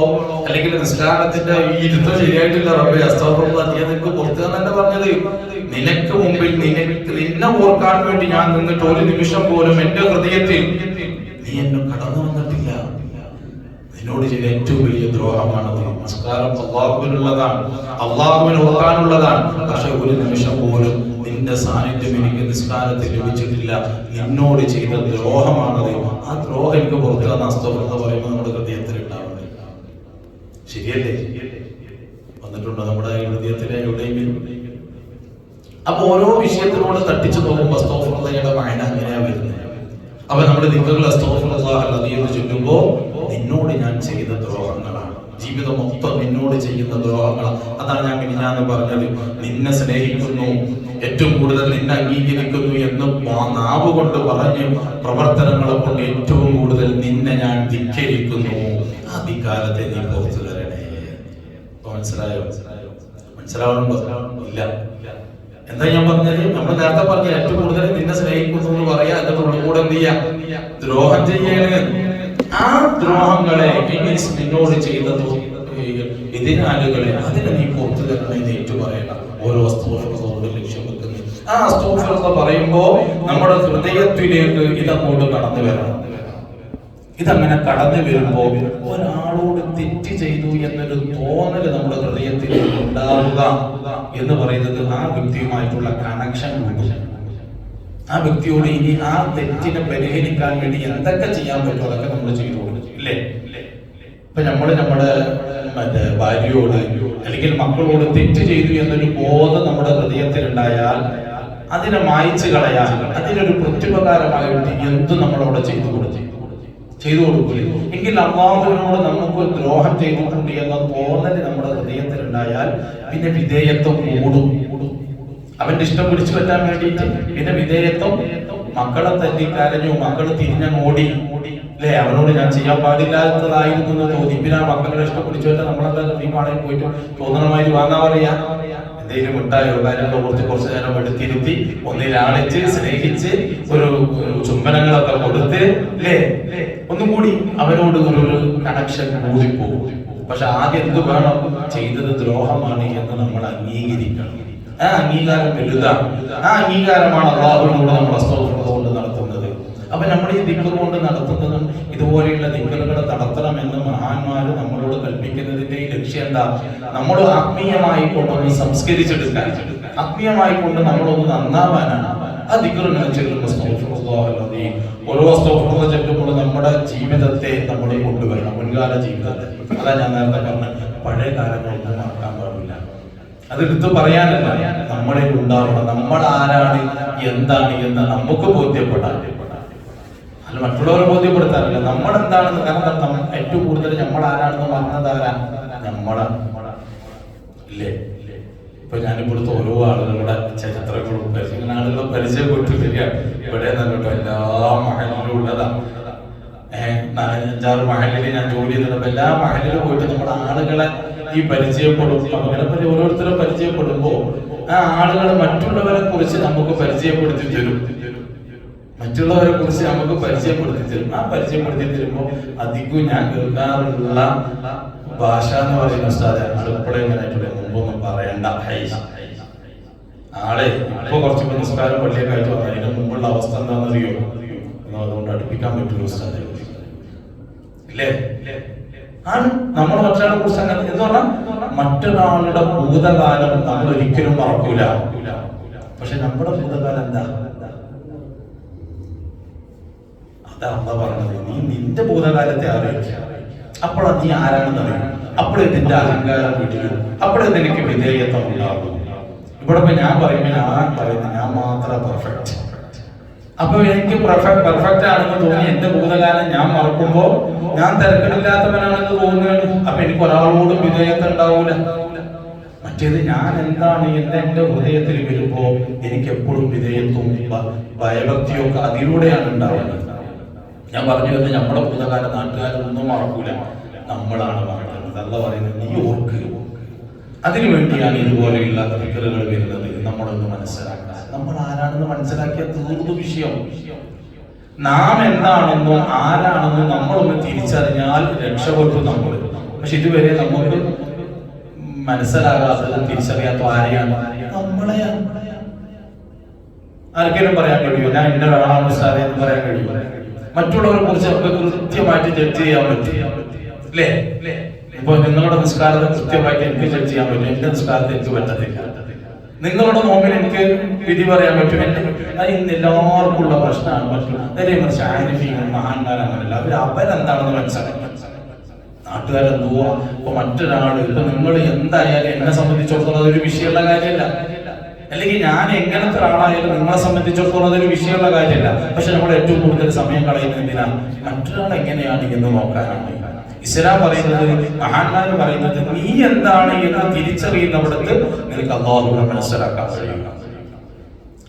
അല്ലെങ്കിൽ നിസ്കാരത്തിന്റെ ഈ ഇരുത്തം ശരിയായിട്ടില്ല, റബ്ബേ അസ്തഗ്ഫിറുല്ലാഹ് നീ നിനക്ക് പുറത്തുതാന്നല്ല പറഞ്ഞത്. നിനക്ക് മുമ്പിൽ നിന്നെ ഓർക്കാൻ വേണ്ടി ഞാൻ നിന്നിട്ട് ഒരു നിമിഷം പോലും എന്റെ ഹൃദയത്തിൽ നീ എന്നെ കടന്നു വന്നിട്ടില്ല. നിന്നോട് ചെയ്ത ഏറ്റവും വലിയ ദ്രോഹമാണത്. നമസ്കാരം അള്ളാഹുവിനുള്ളതാണ്, അള്ളാഹുവിന് ഓർക്കാനുള്ളതാണ്. പക്ഷെ ഒരു നിമിഷം പോലും നിന്റെ സാന്നിധ്യം എനിക്ക് നിസ്കാരത്തിൽ ലഭിച്ചിട്ടില്ല. നിന്നോട് ചെയ്ത ദ്രോഹമാണത്. ആ ദ്രോഹം എനിക്ക് പുറത്തു വന്ന അസ്തഗ്ഫിറുല്ലാഹ് പറയുമ്പോൾ നമ്മുടെ ഹൃദയത്തിൽ ഉണ്ടാവുന്നത് ശരിയല്ലേ? വന്നിട്ടുണ്ടോ നമ്മുടെ ഹൃദയത്തിലെ എവിടെയെങ്കിലും? അപ്പൊ ഓരോ വിഷയത്തിനോട് തട്ടിച്ചു നോക്കുമ്പോൾ അസ്തഗ്ഫിറുല്ലാഹയുടെ വായന അങ്ങനെയാ വരുന്നത്. അപ്പൊ നമ്മുടെ ദിക്റുകൾ അസ്തഗ്ഫിറുല്ലാഹ് അൽഅദീം എന്ന് ചൊല്ലുമ്പോൾ നിന്നോട് ഞാൻ ചെയ്ത ദ്രോഹങ്ങളാണ്, ജീവിതം മൊത്തം നിന്നോട് ചെയ്യുന്ന ദ്രോഹങ്ങളാണ്. അതാണ് ഞാൻ മിനിഞ്ഞാന്ന് പറഞ്ഞത്. നിന്നെ സ്നേഹിക്കുന്നു, ഏറ്റവും കൂടുതൽ നിന്നെ അംഗീകരിക്കുന്നു എന്ന് നാവ് കൊണ്ട് പറഞ്ഞ് പ്രവർത്തനങ്ങളെ കൊണ്ട് ഏറ്റവും കൂടുതൽ നിന്നെ ഞാൻ ധിക്കരിക്കുന്നു. ആ ധിക്കാരത്തെ നീ പുറത്തു തരണേ. മനസ്സിലായോ? മനസ്സിലാവുന്നുണ്ടോ? ഇല്ല. എന്താ ഞാൻ പറഞ്ഞത്? നമ്മൾ നേരത്തെ പറഞ്ഞ ഏറ്റവും കൂടുതൽ നിന്നെ സ്നേഹിക്കുന്നു എന്ന് പറയാ, എന്നിട്ട് ഉള്ളുകൂടെ എന്ത് ചെയ്യാ? ദ്രോഹം ചെയ്യണേ. ആ ദ്രോഹങ്ങളെ നിന്നോട് ചെയ്തത് എതിരാളുകളെ അതിനെ നീ പുറത്തു തരണമെന്ന് ഏറ്റു പറയണം. ഓരോ അസ്തഗ്ഫിറുല്ലാഹ് ലക്ഷ്യം വെക്കുന്നത്. ആ അസ്തഗ്ഫിറുല്ലാഹ് പറയുമ്പോ നമ്മുടെ ഹൃദയത്തിലേക്ക് ഇതങ്ങോട്ട് കടന്നു വരണം. ഇതങ്ങനെ കടന്നു വരുമ്പോ ഒരാളോട് തെറ്റ് ചെയ്തു എന്നൊരു തോന്നൽ നമ്മുടെ ഹൃദയത്തിൽ ഉണ്ടാവുക എന്ന് പറയുന്നത് ആ വ്യക്തിയുമായിട്ടുള്ള കണക്ഷൻ കൂടും. ആ വ്യക്തിയോട് ഇനി ആ തെറ്റിനെ പരിഹരിക്കാൻ വേണ്ടി എന്തൊക്കെ ചെയ്യാൻ പറ്റും അതൊക്കെ നമ്മൾ ചെയ്തു കൊടുക്കും. ഇല്ലേ? ഇപ്പൊ നമ്മുടെ ഭാര്യയോട് അല്ലെങ്കിൽ മക്കളോട് തെറ്റ് ചെയ്തു എന്നൊരു ബോധം നമ്മുടെ ഹൃദയത്തിൽ ഉണ്ടായാൽ അതിനെ മായ്ച്ചു കളയാൻ, അതിനൊരു പ്രത്യുപകാരമായിട്ട് എന്തും നമ്മളവിടെ ചെയ്തു കൊടുക്കില്ല. എങ്കിൽ അല്ലാഹുവിനോട് നമുക്ക് ദ്രോഹം ചെയ്തിട്ടുണ്ട് എന്ന തോന്നൽ നമ്മുടെ ഹൃദയത്തിൽ ഉണ്ടായാൽ പിന്നെ വിധേയത്വം കൂടും. അവന്റെ ഇഷ്ടം പിടിച്ചു പറ്റാൻ വേണ്ടിയിട്ട് പിന്നെ വിധേയത്വം. മക്കളെ തല്ലി കരഞ്ഞു, മക്കള് തിരിഞ്ഞോടി, അല്ലെ? അവനോട് ഞാൻ ചെയ്യാൻ പാടില്ലാത്തതായിരുന്നു എന്ന് തോന്നി. പിന്നെ ആ മക്കളുടെ ഇഷ്ടം പിടിച്ചു പറ്റാൻ നമ്മളെന്താ നീ പാടയിൽ പോയിട്ട് തോന്നണമായി വാങ്ങാൻ പറയാ. എന്തെങ്കിലും മിഠായോ കാര്യങ്ങളോ കുറച്ച് നേരം എടുത്തിരുത്തി ഒന്ന് ലാളിച്ച് സ്നേഹിച്ച് ഒരു ചുംബനങ്ങളൊക്കെ കൊടുത്ത്, അല്ലേ? ഒന്നും കൂടി അവനോട് ഒരു കണക്ഷൻ കൂടിപ്പോകും. പക്ഷെ ആദ്യം എന്ത് വേണം? ചെയ്തത് ദ്രോഹമാണ് എന്ന് നമ്മൾ അംഗീകരിക്കണം. ആ അംഗീകാരം വലുതാണ്. ആ അംഗീകാരമാണ് അല്ലാഹുവിനോട് നമ്മൾ അസ്തഗ്ഫിറുല്ലാഹ് കൊണ്ട് നടത്തുന്നത്. അപ്പൊ നമ്മൾ ഈ ദിക്ർ കൊണ്ട് നടത്തുന്നതും ഇതുപോലെയുള്ള ദിക്റുകൾ നടത്തണമെന്ന് മഹാന്മാര് നമ്മളോട് കൽപ്പിക്കുന്നതിന്റെ ഈ ലക്ഷ്യം എന്താ? നമ്മൾ ആത്മീയമായി കൊണ്ടൊന്ന് സംസ്കരിച്ചെടുക്കാൻ, ആത്മീയമായി കൊണ്ട് നമ്മളൊന്ന് നന്നാവാനാണ്. ആ ദിക്ർ ചെല്ലുമ്പോൾ ഓരോ അസ്തഗ്ഫിറുല്ലാഹ് ചെല്ലുമ്പോൾ നമ്മുടെ ജീവിതത്തെ നമ്മൾ കൊണ്ടുവരണം, മുൻകാല ജീവിതത്തെ. അതാ ഞാൻ നേരത്തെ പറഞ്ഞ പഴയ കാലങ്ങളൊന്നും മറക്കാൻ പാടില്ല. അത് എടുത്ത് പറയാനല്ല, നമ്മളിൽ ഉണ്ടാവണം. നമ്മൾ ആരാണ് എന്താണ് എന്ന് നമുക്ക് ബോധ്യപ്പെടാൻ, അല്ല മറ്റുള്ളവരെ ബോധ്യപ്പെടുത്താറില്ല. നമ്മൾ എന്താണെന്ന്, കാരണം ഏറ്റവും കൂടുതൽ നമ്മൾ ആരാണെന്ന് പറഞ്ഞതാരാ? ഇല്ലേ? ഇപ്പൊ ഞാനിവിടുത്തെ ഓരോ ആളുകളുടെ ചരിത്രങ്ങളും ആളുകളെ പരിചയപ്പെട്ടിരിക്കുകയാണ്. ഇവിടെ നല്ലോട്ടോ എല്ലാ മഹലിലും ഉള്ളതാണ്. 4-5 മഹലിൽ ഞാൻ ജോലി ചെയ്തിട്ടുണ്ട്. എല്ലാ മഹലിലും പോയിട്ട് നമ്മുടെ ആളുകളെ ഈ പരിചയപ്പെടും. അങ്ങനെ ഓരോരുത്തരെ പരിചയപ്പെടുമ്പോ ആ ആളുകൾ മറ്റുള്ളവരെ കുറിച്ച് നമുക്ക് പരിചയപ്പെടുത്തി തരും. മറ്റുള്ളവരെ കുറിച്ച് നമുക്ക് പരിചയപ്പെടുത്തി തരും. ആ പരിചയപ്പെടുത്തി തരുമ്പോ അധികം ഞാൻ കേൾക്കാറുള്ള ഭാഷ എന്ന് പറയുന്ന ഉസ്താദ് അടുപ്പളെ എങ്ങനെയായിട്ടുള്ള മുമ്പൊന്നും പറയണ്ട. ആളെ ഇപ്പൊ കുറച്ച് നിസ്കാരം പള്ളിയൊക്കെ ആയിട്ട് വന്നു. അതിന്റെ മുമ്പുള്ള അവസ്ഥ എന്താണെന്നറിയോ? അതുകൊണ്ട് അടുപ്പിക്കാൻ പറ്റുള്ളൂ ഉസ്താദ്, ഇല്ലേ? ആണ് നമ്മൾ മറ്റൊരാളെ കുറിച്ച് അങ്ങനെ എന്ന് പറഞ്ഞാൽ മറ്റൊരാളുടെ ഭൂതകാലം നമ്മൾ ഒരിക്കലും മറക്കൂല. പക്ഷെ നമ്മുടെ ഭൂതകാലം എന്താ? അതാ അമ്മ പറഞ്ഞത്, നീ നിന്റെ ഭൂതകാലത്തെ അറിയിക്കുക. അപ്പോഴാണ് നീ ആരാണെന്ന് അറിയും. അപ്പോഴേ നിന്റെ അഹങ്കാരം വിടിയും, അപ്പോഴേ നിനക്ക് വിധേയത്വം ഉണ്ടാകും. ഇവിടെ ഞാൻ പറയുമ്പോൾ ഞാൻ പറയുന്നത് ഞാൻ മാത്രം പെർഫെക്റ്റ്. അപ്പൊ എനിക്ക് പെർഫെക്റ്റ് ആണെന്ന് തോന്നി എന്റെ ഭൂതകാലം ഞാൻ മറക്കുമ്പോ ഞാൻ തിരക്കില്ലാത്തവനാണെന്ന് തോന്നുകയാണ്. അപ്പൊ എനിക്ക് ഒരാളോടും വിധേയത്വം ഉണ്ടാവൂല. മറ്റേത് ഞാൻ എന്താണ് എന്റെ ഹൃദയത്തിൽ വരുമ്പോ എനിക്ക് എപ്പോഴും വിധേയത്വവും ഭയഭക്തിയും ഒക്കെ അതിലൂടെയാണ് ഉണ്ടാവുന്നത്. ഞാൻ പറഞ്ഞു തന്നെ നമ്മുടെ ഭൂതകാല നാട്ടുകാരൊന്നും മറക്കൂല, നമ്മളാണ് മറക്കുന്നത്. അല്ല പറയുന്നത് നീ ഓർക്ക്. അതിനു വേണ്ടിയാണ് ഇതുപോലെയുള്ള ഫിക്റുകൾ വരുന്നത്. നമ്മളൊന്ന് മനസ്സിലാക്കുക, നമ്മൾ ആരാണെന്ന് മനസ്സിലാക്കിയ തീർന്നു വിഷയം. നാം എന്താണെന്നോ ആരാണെന്നോ നമ്മളൊന്ന് തിരിച്ചറിഞ്ഞാൽ രക്ഷപ്പെട്ടു നമ്മൾ. പക്ഷെ ഇതുവരെ നമുക്ക് മനസ്സിലാകാത്തത്, തിരിച്ചറിയാത്ത ആരെയാണ്? നമ്മളെയാണ്. ആർക്കെങ്കിലും പറയാൻ കഴിയുമോ ഞാൻ ഇന്ന ഒരാളാണ് ഉസ്താദേ എന്ന് പറയാൻ കഴിയുമോ? മറ്റുള്ളവരെ കുറിച്ച് നമുക്ക് കൃത്യമായിട്ട് ജഡ്ജ് ചെയ്യാൻ പറ്റും, അല്ലേ? ഇപ്പൊ നിങ്ങളുടെ നിസ്കാരത്തെ കൃത്യമായിട്ട് എനിക്ക് ജഡ്ജ് ചെയ്യാൻ പറ്റും, എന്റെ നിസ്കാരത്തെ എനിക്ക് പറ്റത്തില്ല. നിങ്ങളുടെ നോമ്പിൽ എനിക്ക് വിധി പറയാൻ പറ്റും. അത് ഇന്ന് എല്ലാവർക്കും ഉള്ള പ്രശ്നമാണ്. മഹാന്മാരങ്ങനല്ല, അവരെന്താണെന്ന് മനസ്സിലാക്കി നാട്ടുകാരെന്തോ. ഇപ്പൊ മറ്റൊരാള് ഇപ്പൊ നിങ്ങൾ എന്തായാലും എന്നെ സംബന്ധിച്ചിടത്തോളം അതൊരു വിഷയമുള്ള കാര്യമല്ല. അല്ലെങ്കിൽ ഞാൻ എങ്ങനത്തെ ഒരാളായാലും നിങ്ങളെ സംബന്ധിച്ചിടത്തോളം അതൊരു വിഷയമുള്ള കാര്യമല്ല. പക്ഷെ നമ്മൾ ഏറ്റവും കൂടുതൽ സമയം കളയുന്നത് എന്തിനാണ്? മറ്റൊരാൾ എങ്ങനെയാണ് എന്ന് നോക്കാനാണ്. ഇസ്ലാം പറയുന്നത്, മഹാന്മാർ പറയുന്നത്, നീ എന്താണ് എന്ന് തിരിച്ചറിയുന്നിടത്ത് നിനക്ക് അല്ലാഹുവിനെ മനസ്സിലാക്കാൻ കഴിയും.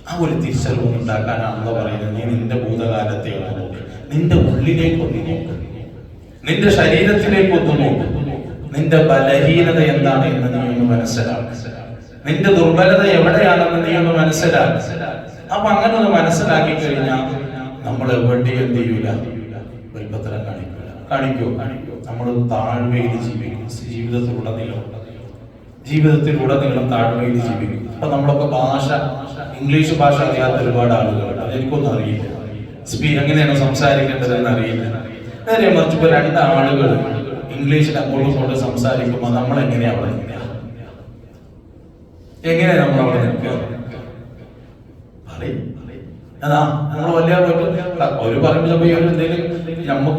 ആ ഒരു തിരിച്ചറിവ് ഉണ്ടാക്കാനാണല്ലോ പറയുന്നത്. നീ നിന്റെ ഭൂതകാലത്തെ ഒന്ന് നോക്ക്, നിന്റെ ഉള്ളിലേക്ക് ഒന്ന് നോക്ക്, നിന്റെ ശരീരത്തിലേക്ക് ഒന്ന് നോക്ക്. നിന്റെ ബലഹീനത എന്താണ് എന്ന് നീ ഒന്ന് മനസ്സിലാക്കുക. നിന്റെ ദുർബലത എവിടെയാണെന്ന് നീ ഒന്ന് മനസ്സിലാക്കുക. അപ്പൊ അങ്ങനെ ഒന്ന് മനസ്സിലാക്കി കഴിഞ്ഞാൽ നമ്മൾ എവിടെയും എന്ത് ചെയ്യൂല, വലിപ്പത്തരം കാണിക്കോ? നമ്മൾ താഴ്മയിൽ ജീവിക്കും. ജീവിതത്തിലുടനീളം താഴ്മയിൽ ജീവിക്കും. അപ്പൊ നമ്മളൊക്കെ ഇംഗ്ലീഷ് ഭാഷ അറിയാത്ത ഒരുപാട് ആളുകളുണ്ട്. അതെനിക്കൊന്നും അറിയില്ല, എങ്ങനെയാണ് സംസാരിക്കേണ്ടതെന്ന് അറിയില്ല. നേരെ മറിച്ച് ഇപ്പൊ 2 ആളുകൾ ഇംഗ്ലീഷിൽ അങ്ങോട്ടും ഇങ്ങോട്ടും സംസാരിക്കുമ്പോൾ നമ്മൾ എങ്ങനെയാ അവിടെ നിൽക്കുക? എങ്ങനെയാ നമ്മൾ അവിടെ നിൽക്കുക? അതാ നമ്മൾ വലിയ ഒരു പറയുമ്പോൾ എന്തെങ്കിലും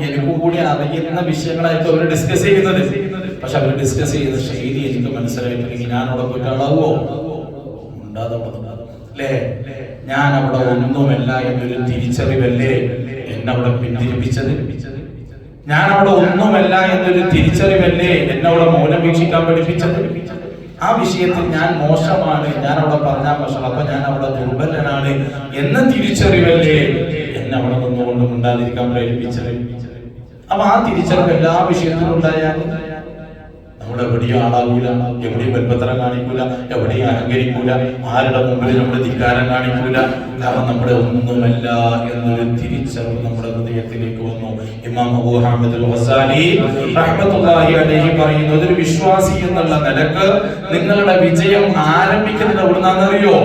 എനിക്കും കൂടി അറിയുന്ന വിഷയങ്ങളായിട്ട് അവർ ഡിസ്കസ് ചെയ്യുന്നത്. പക്ഷെ അവർ ഡിസ്കസ് ചെയ്യുന്ന ശൈലി എനിക്ക് മനസ്സിലായിട്ടില്ലെങ്കിൽ ഞാൻ അവിടെ പോയിട്ട് അളവോ അല്ലേ? ഞാൻ അവിടെ ഒന്നുമല്ല എന്നൊരു തിരിച്ചറിവല്ലേ എന്നെ അവിടെ പിന്തിരിപ്പിച്ചത്? ഞാൻ അവിടെ ഒന്നുമല്ല എന്നൊരു തിരിച്ചറിവല്ലേ എന്നെ അവിടെ മൗനം വീക്ഷിക്കാൻ പഠിപ്പിച്ചത്? ആ വിഷയത്തിൽ ഞാൻ മോശമാണ്, ഞാൻ അവിടെ പറഞ്ഞാൽ മോശം, അപ്പൊ ഞാൻ അവിടെ ദുർബലനാണ് എന്ന തിരിച്ചറിവല്ലേ എന്നെ അവിടെ നിന്നുകൊണ്ട് ഉണ്ടാതിരിക്കാൻ പ്രേരിപ്പിച്ചത്? അപ്പൊ ആ തിരിച്ചറിവ് എല്ലാ വിഷയത്തിലും ഉണ്ടായാൽ നമ്മൾ എവിടെയും ആളാകൂല, എവിടെയും ബൽപത്രം കാണിക്കൂല, എവിടെയും അഹങ്കരിക്കൂല, ആരുടെ മുമ്പിൽ നമ്മൾ ധിക്കാരം കാണിക്കൂല. കാരണം നമ്മുടെ ഒന്നുമല്ല എന്നൊരു തിരിച്ചറിവ് നമ്മുടെ ഹൃദയത്തിലേക്ക് വന്നു. ഇമാം അബൂ ഹമീദ് അൽ ഗസാലി റഹ്മത്തുള്ളാഹി അലൈഹി പറയുന്നു, ഒരു വിശ്വാസി എന്നുള്ള നിലക്ക് നിങ്ങളുടെ വിജയം ആരംഭിക്കുന്നത് എവിടുന്നാണെന്നറിയോ?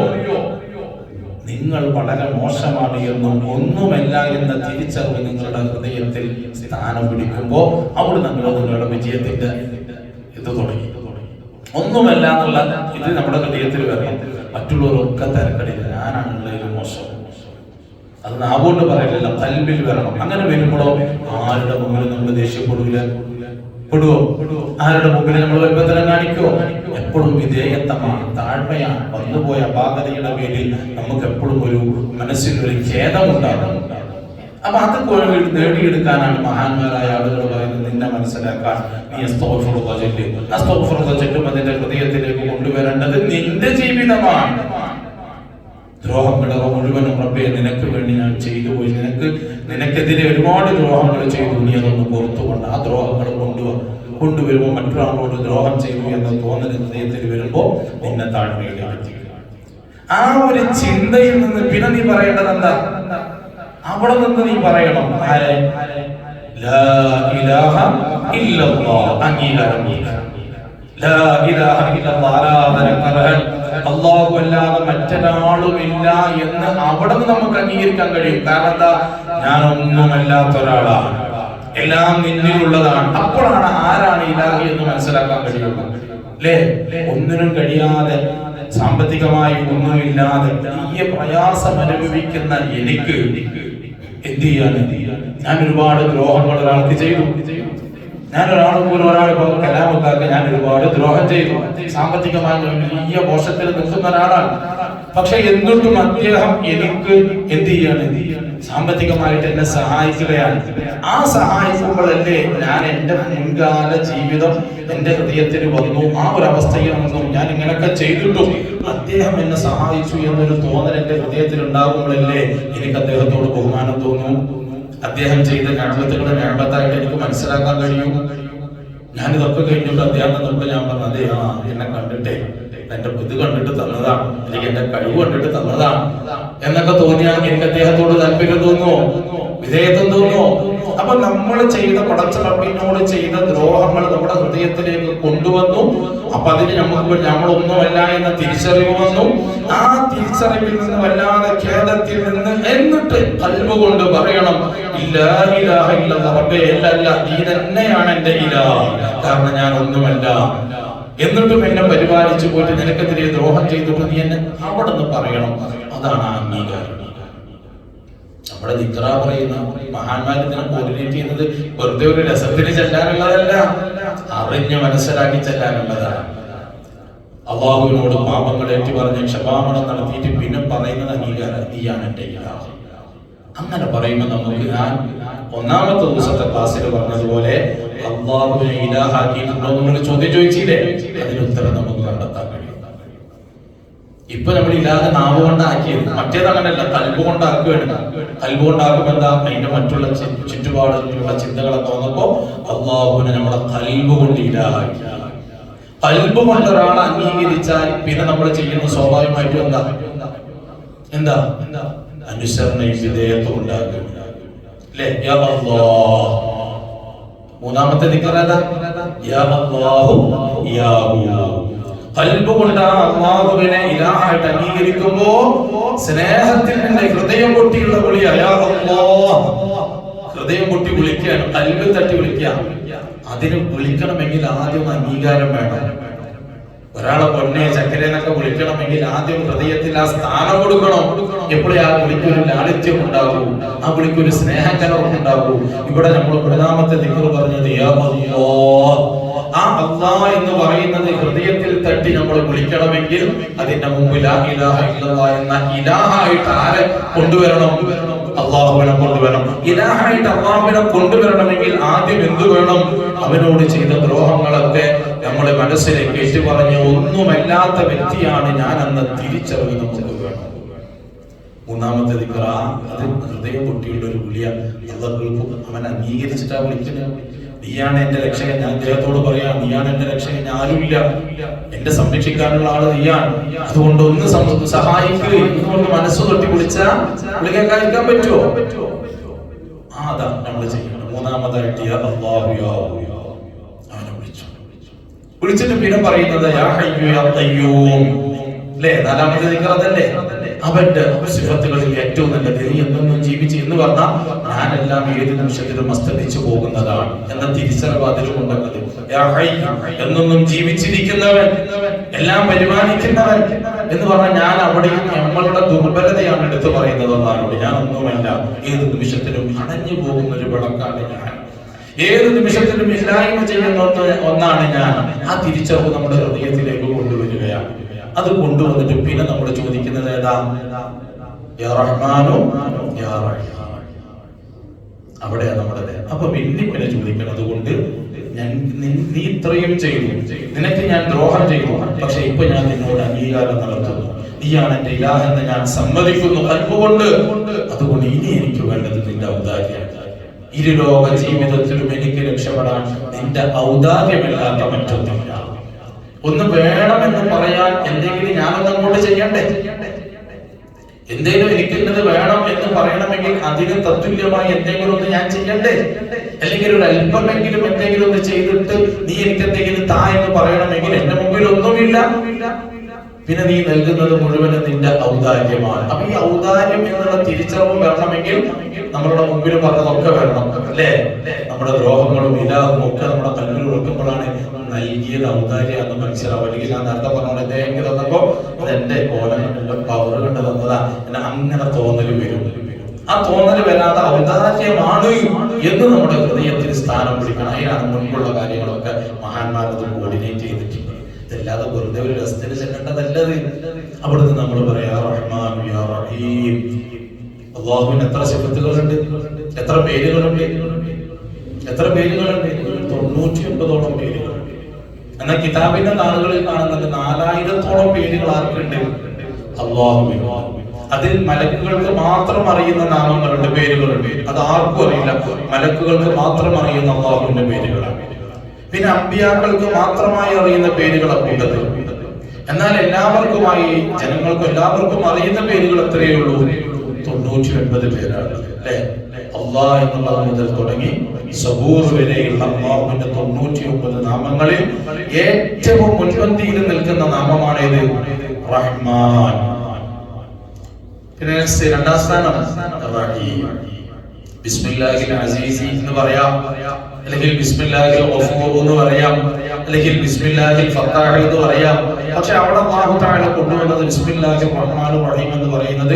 നിങ്ങൾ വളരെ മോശമാണ് എന്നും ഒന്നുമല്ല എന്ന തിരിച്ചറിവ് നിങ്ങളുടെ ഹൃദയത്തിൽ സ്ഥാനം പിടിക്കുമ്പോൾ അവിടെ നിങ്ങളുടെ വിജയത്തിന്റെ ഇത് തുടങ്ങി. ഒന്നുമല്ല എന്നുള്ള ഇത് നമ്മുടെ ഹൃദയത്തിൽ വരണം. മറ്റുള്ളവരൊക്കെ തിരക്കടില്ല, ഞാനാണുള്ളതിൽ മോശം. അത് നാവുകൊണ്ട് പറയലില്ല, ഖൽബിൽ വരണം. അങ്ങനെ വരുമ്പോഴോ ആരുടെ മുമ്പിൽ നമ്മൾ ദേഷ്യപ്പെടുവോ? ആരുടെ മുമ്പിൽ നമ്മൾ വെമ്പത്തനം കാണിക്കുവോ? എപ്പോഴും വിധേയത്വമാണ്, താഴ്മയാണ്. വന്നുപോയ അപാകതയുടെ പേരിൽ നമുക്ക് എപ്പോഴും ഒരു മനസ്സിനൊരു ഖേദമുണ്ടാകും. അപ്പൊ അത് നേടിയെടുക്കാനാണ് മഹാന്മാരായ ആളുകൾ പറയുന്നത്, നിന്നെ മനസ്സിലാക്കാൻ നീ അസ്തഗ്ഫിറുല്ലാഹ് ചൊല്ലും. അതിന്റെ ഹൃദയത്തിലേക്ക് കൊണ്ടുവരേണ്ടത് നിന്റെ ജീവിതമാണ്. ദ്രോഹങ്ങളെ മുഴുവനും റബ്ബേ നിനക്ക് വേണ്ടി ഞാൻ ചെയ്തു പോയി, നിനക്കെതിരെ ഒരുപാട് ദ്രോഹങ്ങൾ ചെയ്തു, നീ അതൊന്ന് പുറത്തുകൊണ്ട് ആ ദ്രോഹങ്ങൾ കൊണ്ടുവരുമ്പോൾ മറ്റൊരാളോട് ദ്രോഹം ചെയ്തു എന്ന തോന്നൽ ഹൃദയത്തിൽ വരുമ്പോൾ നിന്നെ താഴ്മയിലേക്ക് ആ ഒരു ചിന്തയിൽ നിന്ന് പിന്നെ നീ പറയേണ്ടത് എന്താ? അവിടെ നിന്ന് നീ പറയണം, ലാ ഇലാഹ ഇല്ലല്ലാഹ്, അംഗീകാരം. ലാ ഇലാഹ ഇല്ലല്ലാഹ്, ആരാധന അല്ലാഹു അല്ലാതെ മറ്റൊരാളുമില്ല എന്ന് അവിടെ നിന്ന് നമുക്ക് അംഗീകരിക്കാൻ കഴിയും. കാരണം എന്താ? ഞാനൊന്നുമല്ലാത്ത ഒരാളാണ്, എല്ലാം നിന്നിലുള്ളതാണ്. അപ്പോഴാണ് ആരാണ് ഇലാഹി എന്ന് മനസ്സിലാക്കാൻ കഴിയുള്ളൂ. അല്ലേ? ഒന്നിനും കഴിയാതെ, സാമ്പത്തികമായി ഒന്നുമില്ലാതെ വലിയ പ്രയാസം അനുഭവിക്കുന്ന എനിക്ക് എന്ത് ചെയ്യാൻ? ഞാൻ ഒരുപാട് ദ്രോഹങ്ങൾ ഒരാൾക്ക് ചെയ്തു. ഞാൻ ഒരാൾ കലാമക്കാർക്ക് ഞാൻ ഒരുപാട് ദ്രോഹം ചെയ്തു. സാമ്പത്തികമായി വലിയ മോശത്തിൽ നിൽക്കുന്ന ഒരാളാണ്. പക്ഷെ എന്നിട്ടും അദ്ദേഹം എനിക്ക് എന്ത് ചെയ്യാണ്? സാമ്പത്തികമായിട്ട് എന്നെ സഹായിക്കുകയാണ്. ആ സഹായിക്കുമ്പോഴല്ലേ ഞാൻ എന്റെ മുൻകാല ജീവിതം എന്റെ ഹൃദയത്തിൽ വന്നു. ആ ഒരു അവസ്ഥയിൽ നിന്നും ഞാൻ ഇങ്ങനെയൊക്കെ ചെയ്തിട്ടും അദ്ദേഹം എന്നെ സഹായിച്ചു എന്നൊരു തോന്നൽ എന്റെ ഹൃദയത്തിൽ ഉണ്ടാകുമ്പോഴല്ലേ എനിക്ക് അദ്ദേഹത്തോട് ബഹുമാനം തോന്നും. അദ്ദേഹം ചെയ്ത ഞാമ്പത്തുകളുടെ ഞാമ്പത്തായിട്ട് എനിക്ക് മനസ്സിലാക്കാൻ കഴിയും. ഞാനിതൊക്കെ കഴിഞ്ഞിട്ട് അദ്ദേഹം തന്നപ്പോൾ ഞാൻ പറഞ്ഞു, അതെ എന്നെ കണ്ടിട്ടേ എന്റെ ഇത് കണ്ടിട്ട് തന്നതാണ്, അല്ലെങ്കിൽ എന്റെ കഴിവ് കണ്ടിട്ട് തന്നതാണ് എന്നൊക്കെ തോന്നിയാൽ എനിക്ക് അദ്ദേഹത്തോട് താല്പര്യം തോന്നുമോ? വിധേയത്വം തോന്നുമോ? അപ്പൊ നമ്മൾ ചെയ്ത പടച്ച റബ്ബിനോട് ചെയ്ത ദ്രോഹങ്ങൾ നമ്മുടെ ഹൃദയത്തിലേക്ക് കൊണ്ടുവന്നു. അപ്പൊ അതിന് നമ്മളൊന്നുമല്ല എന്ന തിരിച്ചറിവ് വന്നു. ആ തിരിച്ചറിവിൽ നിന്ന് വല്ലാതെ ഖേദത്തിൽ നിന്ന് എന്നിട്ട് ഖൽബ് കൊണ്ട് പറയണം, ഇല്ലാ ഇലാഹ ഇല്ലല്ലാഹ്, റബ്ബേ അല്ല, നീ തന്നെയാണ് എന്റെ ഇലാഹ്, കാരണം ഞാൻ ഒന്നുമല്ല. എന്നിട്ടും എന്നെ പരിപാലിച്ചു പോയിട്ട് നിനക്കെതിരെ ദ്രോഹം ചെയ്തിട്ട് നീ എന്നെ അവിടെ നിന്ന് പറയണം. അതാണ് ആ അംഗീകാരം. നമ്മുടെ ദിക്റ പറയുന്ന മഹാന്മാരിതിനെ കോർഡിനേറ്റ് ചെയ്യുന്നത് വെറുതെ ഒരു രസത്തിന് ചെല്ലാനുള്ളതല്ല, അറിഞ്ഞ് മനസ്സിലാക്കി ചെല്ലാനുള്ളതാണ്. അള്ളാഹുവിനോട് പാപങ്ങൾ ഏറ്റു പറഞ്ഞ് ക്ഷമാപണം നടത്തിയിട്ട് പിന്നെ പറയുന്നത് അംഗീകാരം, നീയാണ് എന്റെ ഇലാഹ്. അങ്ങനെ പറയുമ്പോൾ നമുക്ക് ഞാൻ ഒന്നാമത്തെ ദിവസത്തെ ക്ലാസ്സിൽ പറഞ്ഞതുപോലെ അള്ളാഹുവിനെ ഇലാഹാക്കിയിട്ടുണ്ടോ നമ്മൾ ചോദ്യം ചോദിച്ചില്ലേ, അതിന് ഉത്തരം നമുക്ക് കണ്ടെത്താൻ കഴിയും. ഇപ്പൊ നമ്മൾ ഇലാഹ നാവ് കൊണ്ടാക്കിയത്, മറ്റേത് അങ്ങനെയല്ല, കൽബ് കൊണ്ടാക്കുകയാണ്. കൽബ് കൊണ്ടാക്കുമ്പോ എന്താ? അതിന്റെ മറ്റുള്ള ചുറ്റുപാടുള്ള ചിന്തകളൊക്കെ വന്നപ്പോ അള്ളാഹുവിനെ നമ്മുടെ കൽബ് കൊണ്ട് ഇലാഹാക്കി. കൽബ് കൊണ്ട് ഒരാളെ അംഗീകരിച്ചാൽ പിന്നെ നമ്മൾ ചെയ്യുന്ന സ്വാഭാവികമായിട്ടും എന്താ അനുസരണയും വിധേയത്വം ഉണ്ടാകും. അല്ലേ? യാ അല്ലാഹ്. മൂന്നാമത്തെ ദിക്ർ ഏതാ? യാ അല്ലാഹു യാ അല്ലാഹു. ഖൽബ് കൊണ്ട് അല്ലാഹുവിനെ ഇലാഹായിട്ട് അംഗീകരിക്കുമ്പോ സ്നേഹത്തിൽ നിന്റെ ഹൃദയം പൊട്ടിയുള്ള വിളിയാ യാ അല്ലാഹ്. ഹൃദയം പൊട്ടി വിളിക്കുകയാണ്, ഖൽബ് തട്ടി വിളിക്കുക. അതിന് വിളിക്കണമെങ്കിൽ ആദ്യം അംഗീകാരം വേണം. ഒരാളെ പൊന്നെ ചക്കര എന്നൊക്കെ വിളിക്കണമെങ്കിൽ ആദ്യം ഹൃദയത്തിൽ ആ സ്ഥാനം കൊടുക്കണം. എപ്പോഴും ആ വിളിക്കൊരു ലാളിത്യം ഉണ്ടാകൂ, ആ വിളിക്കൊരു സ്നേഹകലർപ്പ് ഉണ്ടാകൂ. ഇവിടെ നമ്മൾ മൂന്നാമത്തെ ദിക്ർ പറഞ്ഞത് യാ അല്ലാഹ്. ആ അല്ലാഹ് എന്ന് പറയുന്നത് ഹൃദയത്തിൽ തട്ടി നമ്മൾ വിളിക്കണമെങ്കിൽ അതിന്റെ മുമ്പ് ലാ ഇലാഹ ഇല്ലല്ലാഹ് എന്ന ഇലാഹായിട്ട് ആരെ കൊണ്ടുവരണം? അല്ലാഹുവിനെ കൊണ്ടുവരണം. ഇലാഹായിട്ട് അല്ലാഹുവിനെ കൊണ്ടുവരണമെങ്കിൽ ആദ്യം എന്ത് വേണം? അവനോട് ചെയ്ത ദ്രോഹങ്ങളൊക്കെ നമ്മുടെ മനസ്സിലേക്ക് ഏറ്റുപറഞ്ഞ് ഒന്നുമല്ലാത്ത വ്യക്തിയാണ് ഞാൻ എന്ന തിരിച്ചറിവ് നമുക്ക് വേണം. മൂന്നാമത്തെ ദിക്ർ അത് ഹൃദയം പൊട്ടിയുള്ള ഒരു വിളിയ. അവൻ അംഗീകരിച്ചിട്ടാ വിളിക്കുന്നത്, നീയാണ് എന്റെ രക്ഷകൻ. ഞാൻ അദ്ദേഹത്തോട് പറയാം, നീയാണ് എന്റെ രക്ഷകൻ, ആരുമില്ല, എന്റെ സംരക്ഷിക്കാനുള്ള ആള് നീയാണ്, അതുകൊണ്ട് ഒന്ന് സഹായിക്കുക എന്നുകൊണ്ട് മനസ്സ് തൊട്ടി വിളിച്ചാൽ വിളി കേൾക്കാതിരിക്കാൻ പറ്റുമോ? അതാ നമ്മൾ ചെയ്യണം. മൂന്നാമതായിട്ട് യാ അല്ലാഹു യാ അല്ലാഹ്. അവനെ വിളിച്ചിട്ട് പിന്നെ പറയുന്നത് യാ ഹയ്യു യാ ഖയ്യൂം. അല്ലേ? നാലാമത്തെ ദിക്ർ അതല്ലേ? അവന്റെ സിഫത്തുകളിൽ ഏറ്റവും നല്ലത് നീ എന്നൊന്നും ജീവിച്ച് എന്ന് പറഞ്ഞാൽ ഞാനെല്ലാം ഏത് നിമിഷത്തിലും അസ്തമിച്ചു പോകുന്നതാണ് എന്ന തിരിച്ചറിവ് അതിലുമുണ്ടെന്നത്. എന്നൊന്നും ജീവിച്ചിരിക്കുന്നവൻ, എല്ലാം പരിപാലിക്കുന്നവൻ എന്ന് പറഞ്ഞാൽ ഞാൻ അവിടെയും നമ്മളുടെ ദുർബലതയാണ് എടുത്തു പറയുന്നത്. അല്ലാഹുവോട് ഞാൻ ഒന്നുമല്ല, ഏത് നിമിഷത്തിലും അണഞ്ഞു പോകുന്ന ഒരു വിളക്കാണ് ഞാൻ, ഏത് നിമിഷത്തിലും ഇല്ലായ്മ ചെയ്യുന്ന ഒന്നാണ് ഞാൻ. ആ തിരിച്ചറിവ് നമ്മുടെ ഹൃദയത്തിലേക്ക് കൊണ്ടുവരികയാണ്. അത് കൊണ്ടുവന്നിട്ട് പിന്നെ നമ്മൾ ചോദിക്കുന്നത് ഏതാ? യാ റഹ്മാനു യാ റഹീം. അവിടെയാണ് നമ്മുടെ. അപ്പൊ പിന്നെ ചോദിക്കുന്നത് കൊണ്ട് നീ ഇത്രയും ചെയ്തു, നിനക്ക് ഞാൻ ദ്രോഹം ചെയ്തു, പക്ഷെ ഇപ്പൊ ഞാൻ നിന്നോട് അംഗീകാരം നടത്തുന്നു, നീയാണ് എന്റെ ഇലാഹ് എന്ന് ഞാൻ സമ്മതിക്കുന്നു കൽബുകൊണ്ട്. അതുകൊണ്ട് ഇനി എനിക്ക് വേണ്ടത് നിന്റെ ഔദാര്യം. ഇരുലോക ജീവിതത്തിലും എനിക്ക് രക്ഷപ്പെടാൻ നിന്റെ ഔദാര്യമല്ലാത്ത മറ്റൊന്നുമില്ല. ഒന്ന് വേണമെന്ന് പറയാൻ എന്തെങ്കിലും ഞാനൊന്നും അങ്ങോട്ട് ചെയ്യണ്ടേ? എന്തെങ്കിലും എനിക്ക് ഇന്നത് വേണം എന്ന് പറയണമെങ്കിൽ അതിന് തത്തുല്യമായി എന്തെങ്കിലും ഒന്ന് ഞാൻ ചെയ്യണ്ടേ? അല്ലെങ്കിൽ ഒരു അല്പമെങ്കിലും എന്തെങ്കിലും ഒന്ന് ചെയ്തിട്ട് നീ എനിക്ക് എന്തെങ്കിലും താ എന്ന് പറയണമെങ്കിൽ എന്റെ മുമ്പിൽ ഒന്നുമില്ല. പിന്നെ നീ നൽകുന്നത് മുഴുവനും നിന്റെ ഔദാര്യമാണ്. അപ്പൊ ഈ ഔദാര്യം എന്നുള്ള തിരിച്ചറിവ് വരണമെങ്കിൽ നമ്മളുടെ മുമ്പിൽ പറഞ്ഞതൊക്കെ വരണം, അല്ലേ? നമ്മുടെ ദ്രോഹങ്ങളും ഇലാഹും ഒക്കെ നമ്മുടെ കണ്ണിൽ ഉറക്കുമ്പോഴാണ് നൽകിയത് ഔദാര്യം എന്ന് മനസ്സിലാവും. അല്ലെങ്കിൽ ഞാൻ നേരത്തെ പറഞ്ഞോളൂ, എന്തെങ്കിലും തന്നപ്പോ എന്റെ കോലങ്ങളുടെ പവർ കണ്ട് തന്നതാ എന്നെ അങ്ങനെ തോന്നല് വരും. ആ തോന്നല് വരാതെ ഔദാര്യമാണ് എന്ന് നമ്മുടെ ഹൃദയത്തിന് സ്ഥാനം പിടിക്കണം. അതിനാണ് മുൻപുള്ള കാര്യങ്ങളൊക്കെ മഹാന്മാരത് കോർഡിനേറ്റ് ചെയ്തിട്ടുണ്ട്. ഇതല്ലാതെ വെറുതെ ഒരു രസത്തിന് ചെല്ലേണ്ടതല്ലത്. അവിടുന്ന് നമ്മൾ പറയാ റഹ്മാൻ യാ റഹീം. അല്ലാഹുവിന് എത്ര സിഫത്തുകളുണ്ട്, എത്ര പേരുകളുണ്ട്, എത്ര പേരുകളുണ്ട്? 99 പേരുകളുണ്ട്. എന്നാൽ കിതാബിന്റെ നാളുകളിൽ കാണുന്നത് 4000-ഓളം പേരുകൾ ആർക്കുണ്ട്? അല്ലാഹുവിന്. അതിൽ മലക്കുകൾക്ക് മാത്രം അറിയുന്ന നാമങ്ങളുണ്ട്, പേരുകളുണ്ട്. അത് ആർക്കും അറിയില്ല, മലക്കുകൾക്ക് മാത്രം അറിയുന്ന അല്ലാഹുവിന്റെ പേരുകളാണ്. പിന്നെ അമ്പിയാക്കൾക്ക് മാത്രമായി അറിയുന്ന പേരുകൾ കൂട്ടത്തിൽ. എന്നാൽ എല്ലാവർക്കുമായി, ജനങ്ങൾക്കും എല്ലാവർക്കും അറിയുന്ന പേരുകൾ എത്രയേ ഉള്ളൂ? 99 പേരാണ്, അല്ലെ? അല്ലാഹ് എന്നുള്ളത് മുതൽ തുടങ്ങി സബൂർ വരെയുള്ള അല്ലാഹുവിന്റെ 99 നാമങ്ങളിൽ ഏറ്റവും മുൻപന്തിയിൽ നിൽക്കുന്ന നാമമാണേത്? റഹ്മാൻ. പിന്നെ രണ്ടാം സ്ഥാനം റഹീം. ബിസ്മില്ലാഹിൽ അസീസി എന്ന് പറയാം, അല്ലെങ്കിൽ ബിസ്മില്ലാഹിൽ ഗഫൂർ എന്ന് പറയാം, അല്ലെങ്കിൽ ബിസ്മില്ലാഹിൽ ഫത്താഹ് എന്ന് പറയാം. പക്ഷെ അവിടെ അല്ലാഹു തആല കൊണ്ടുവന്നത് ബിസ്മില്ലാഹിർ റഹ്മാനിർ റഹീം എന്ന് പറയുന്നത്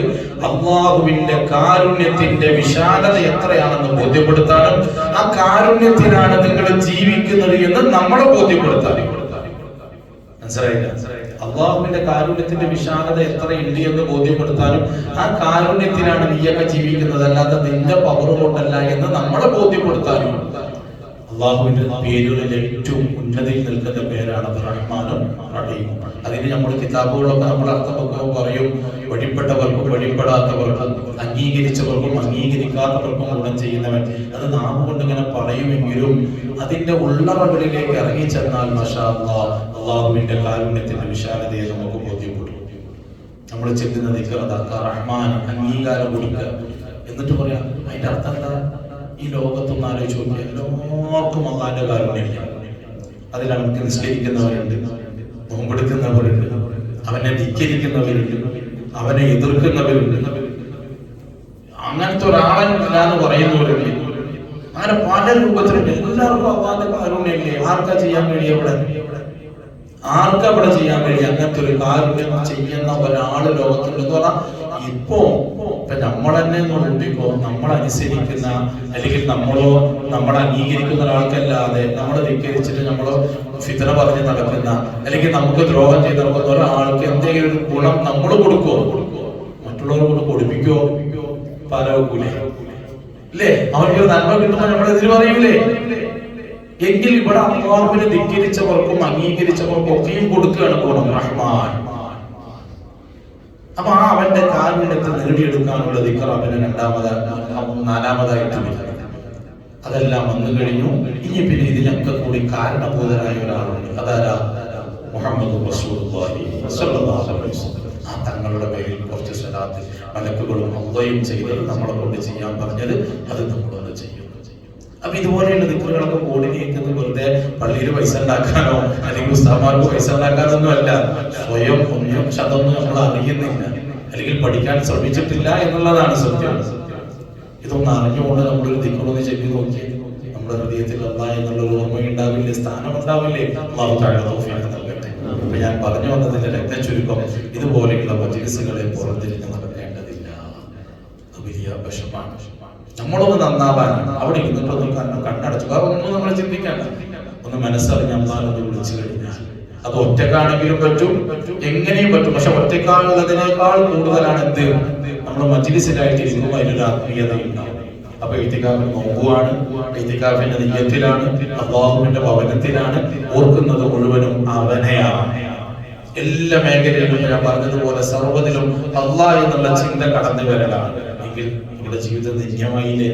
അല്ലാഹുവിന്റെ കാരുണ്യത്തിന്റെ വിശാലത എത്രയാണെന്ന് ബോധ്യപ്പെടുത്താനും ആ കാരുണ്യത്തിലാണ് നിങ്ങൾ ജീവിക്കുന്നത് എന്ന് നമ്മളെ ബോധ്യപ്പെടുത്താനും. മനസ്സിലായില്ല? അള്ളാഹുവിന്റെ കാരുണ്യത്തിന്റെ വിശാലത എത്രയുണ്ട് എന്ന് ബോധ്യപ്പെടുത്താനും ആ കാരുണ്യത്തിലാണ് നീയൊക്കെ ജീവിക്കുന്നത്, അല്ലാതെ നിന്റെ പവർ കൊണ്ടല്ല എന്ന് നമ്മളെ ബോധ്യപ്പെടുത്താനും. അള്ളാഹുവിന്റെ പേരുകളിൽ ഏറ്റവും ഉന്നതിയിൽ നിൽക്കുന്ന പേരാണ് റഹ്മാനും റഹീമും. അതിന് നമ്മൾ കിതാബുകളൊക്കെ നമ്മൾ അർത്ഥമൊക്കെ പറയും, വഴിപ്പെട്ടവർക്കും വഴിപ്പെടാത്തവർക്കും അംഗീകരിച്ചവർക്കും അംഗീകരിക്കാത്തവർക്കും ഗുണം ചെയ്യുന്നവൻ. അത് നാം കൊണ്ട് ഇങ്ങനെ പറയുമെങ്കിലും അതിന്റെ ഉള്ളറകളിലേക്ക് ഇറങ്ങി ചെന്നാൽ മാഷാ അല്ലാഹ് അള്ളാഹുവിന്റെ കാരുണ്യത്തിന്റെ വിശാലതയെ നമുക്ക് ബോധ്യപ്പെടും. നമ്മൾ ചെല്ലുന്ന ദിക്ർ റഹ്മാൻ, അംഗീകാരം കൊടുക്കുക. എന്നിട്ട് പറയാം അതിന്റെ അർത്ഥം എന്താ? ഈ ലോകത്തൊന്നും ആലോചിച്ച് നോക്കിയാൽ എല്ലാവർക്കും അള്ളാന്റെ കാരുണ്യമില്ല. അതിൽ അവർക്ക് നിസ്കരിക്കുന്നവരുണ്ട്, നോമ്പെടുക്കുന്നവരുണ്ട്, അവനെ ധിക്കരിക്കുന്നവരുണ്ട്, അവനെ എതിർക്കുന്നവരുണ്ട്, അങ്ങനത്തെ ഒരാളില്ല എന്ന് പറയുന്നവരുണ്ട്. അങ്ങനെ പല രൂപത്തിലുണ്ട്. എല്ലാവർക്കും അള്ളാന്റെ കാരുണ്യമില്ലേ? ആർക്കാ ചെയ്യാൻ കഴിയും? ആർക്കാ അവിടെ ചെയ്യാൻ കഴിയും? അങ്ങനത്തെ ഒരു കാരുണ്യം ചെയ്യുന്ന ഒരാള് ലോകത്തുണ്ടെന്ന് പറഞ്ഞാൽ ഇപ്പൊ നമ്മൾ തന്നെ നോക്കിക്കോ, നമ്മളനുസരിക്കുന്ന അല്ലെങ്കിൽ നമ്മളെ അംഗീകരിക്കുന്ന ഒരാൾക്കല്ലാതെ നമ്മളെ ധിക്കരിച്ചിട്ട് നമ്മളോ ഫിത്ന പറഞ്ഞ് നടക്കുന്ന അല്ലെങ്കിൽ നമുക്ക് ദ്രോഹം ചെയ്ത് നടക്കുന്ന ഒരാൾക്ക് എന്തെങ്കിലും ഒരു ഗുണം നമ്മൾ കൊടുക്കുവോ? മറ്റുള്ളവർ കൊണ്ട് കൊടുപ്പിക്കോ? പരവക്കൂലേ? അല്ലേ? അവർക്ക് നന്മ കിട്ടുമ്പോൾ നമ്മളെതിര് പറയൂലേ? എങ്കിൽ ഇവിടെ അല്ലാഹുവിനെ ധിക്കരിച്ചവർക്കും അംഗീകരിച്ചവർക്കും ഒക്കെയും കൊടുക്കുകയാണ് ഗുണം റഹ്മാൻ. അപ്പൊ ആ അവന്റെ കാരുണ്യത്തെ നേടിയെടുക്കാനുള്ള ദിക്ർ അവന് നാലാമതായിട്ട് അതെല്ലാം വന്നു കഴിഞ്ഞു. ഇനി പിന്നെ ഇതിനൊക്കെ കൂടി കാരണഭൂതനായ ഒരാളുണ്ട്. അതാരാ? മുഹമ്മദ് റസൂലുള്ളാഹി സ്വല്ലല്ലാഹു അലൈഹി വസല്ലം. ആ തങ്ങളുടെ പേരിൽ കുറച്ച് സ്വലാത്ത് മലക്കുകളും അല്ലാഹുവും ചെയ്തത് നമ്മളെ കൊണ്ട് ചെയ്യാൻ പറഞ്ഞത് അത് നമ്മളൊന്ന് ചെയ്യും. അപ്പൊ അപ്പൊ ഇതുപോലെയുള്ള ദിക്റുകളൊക്കെ കോർഡിനേറ്റ് വെറുതെ പള്ളിയിൽ പൈസ ഉണ്ടാക്കാനോ അല്ലെങ്കിൽ ഉസ്താദ്മാർക്ക് പൈസ ഉണ്ടാക്കാനൊന്നും അല്ല. സ്വയം ഒന്നും അതൊന്നും നമ്മൾ അറിയുന്നില്ല, അല്ലെങ്കിൽ പഠിക്കാൻ ശ്രമിച്ചിട്ടില്ല എന്നുള്ളതാണ് സത്യം. ഇതൊന്നും അറിഞ്ഞുകൊണ്ട് നമ്മളൊരു ദിക്റൊന്ന് ചെല്ലി നോക്കി നമ്മുടെ ഹൃദയത്തിൽ അല്ലാഹ് എന്നുള്ള ഓർമ്മയുണ്ടാവില്ലേ, സ്ഥാനം ഉണ്ടാവില്ലേ? അല്ലാഹു തആല തൗഫീഖ് നൽകട്ടെ. അപ്പൊ ഞാൻ പറഞ്ഞു വന്നതിന്റെ രക്തചുരുക്കം, ഇതുപോലെയുള്ള മജ്‌ലിസുകളെ പുറത്തിരിഞ്ഞ് നടക്കേണ്ടതില്ല. വലിയ വിഷമാണ്. നമ്മളൊന്ന് നന്നാവാനാണ്. അവിടെ ഇരുന്നിട്ടൊന്നും കണ്ണടച്ചു വേറെ ഒന്നും നമ്മൾ ചിന്തിക്കേണ്ട. ഒന്ന് മനസ്സറിഞ്ഞ് അല്ലാഹുവിനെ വിളിച്ചു കഴിഞ്ഞാൽ അത് ഒറ്റക്കാണെങ്കിലും പറ്റും, എങ്ങനെയും പറ്റും. പക്ഷെ ഒറ്റക്കാളുള്ളതിനേക്കാൾ കൂടുതലാണ് എന്ത്, നമ്മൾ മജ്‌ലിസിലായിട്ട് ഇരിക്കുമ്പോൾ അതിനൊരു ആത്മീയത ഉണ്ടാവും. അപ്പൊ ഇത്തികാഫിന് നോമ്പുമാണ്, ഇത്തികാഫിന്റെ നിയ്യത്തിലാണ്, അല്ലാഹുവിന്റെ ഭവനത്തിലാണ്, ഓർക്കുന്നത് മുഴുവനും അവനെയാണ്. എല്ലാ മേഖലയിലും ഞാൻ പറഞ്ഞതുപോലെ സർവ്വതിലും അല്ലാഹ് എന്നുള്ള ചിന്ത കടന്നു വരലാണ്. എങ്കിൽ നമ്മുടെ ജീവിതം ധന്യമായില്ലേ,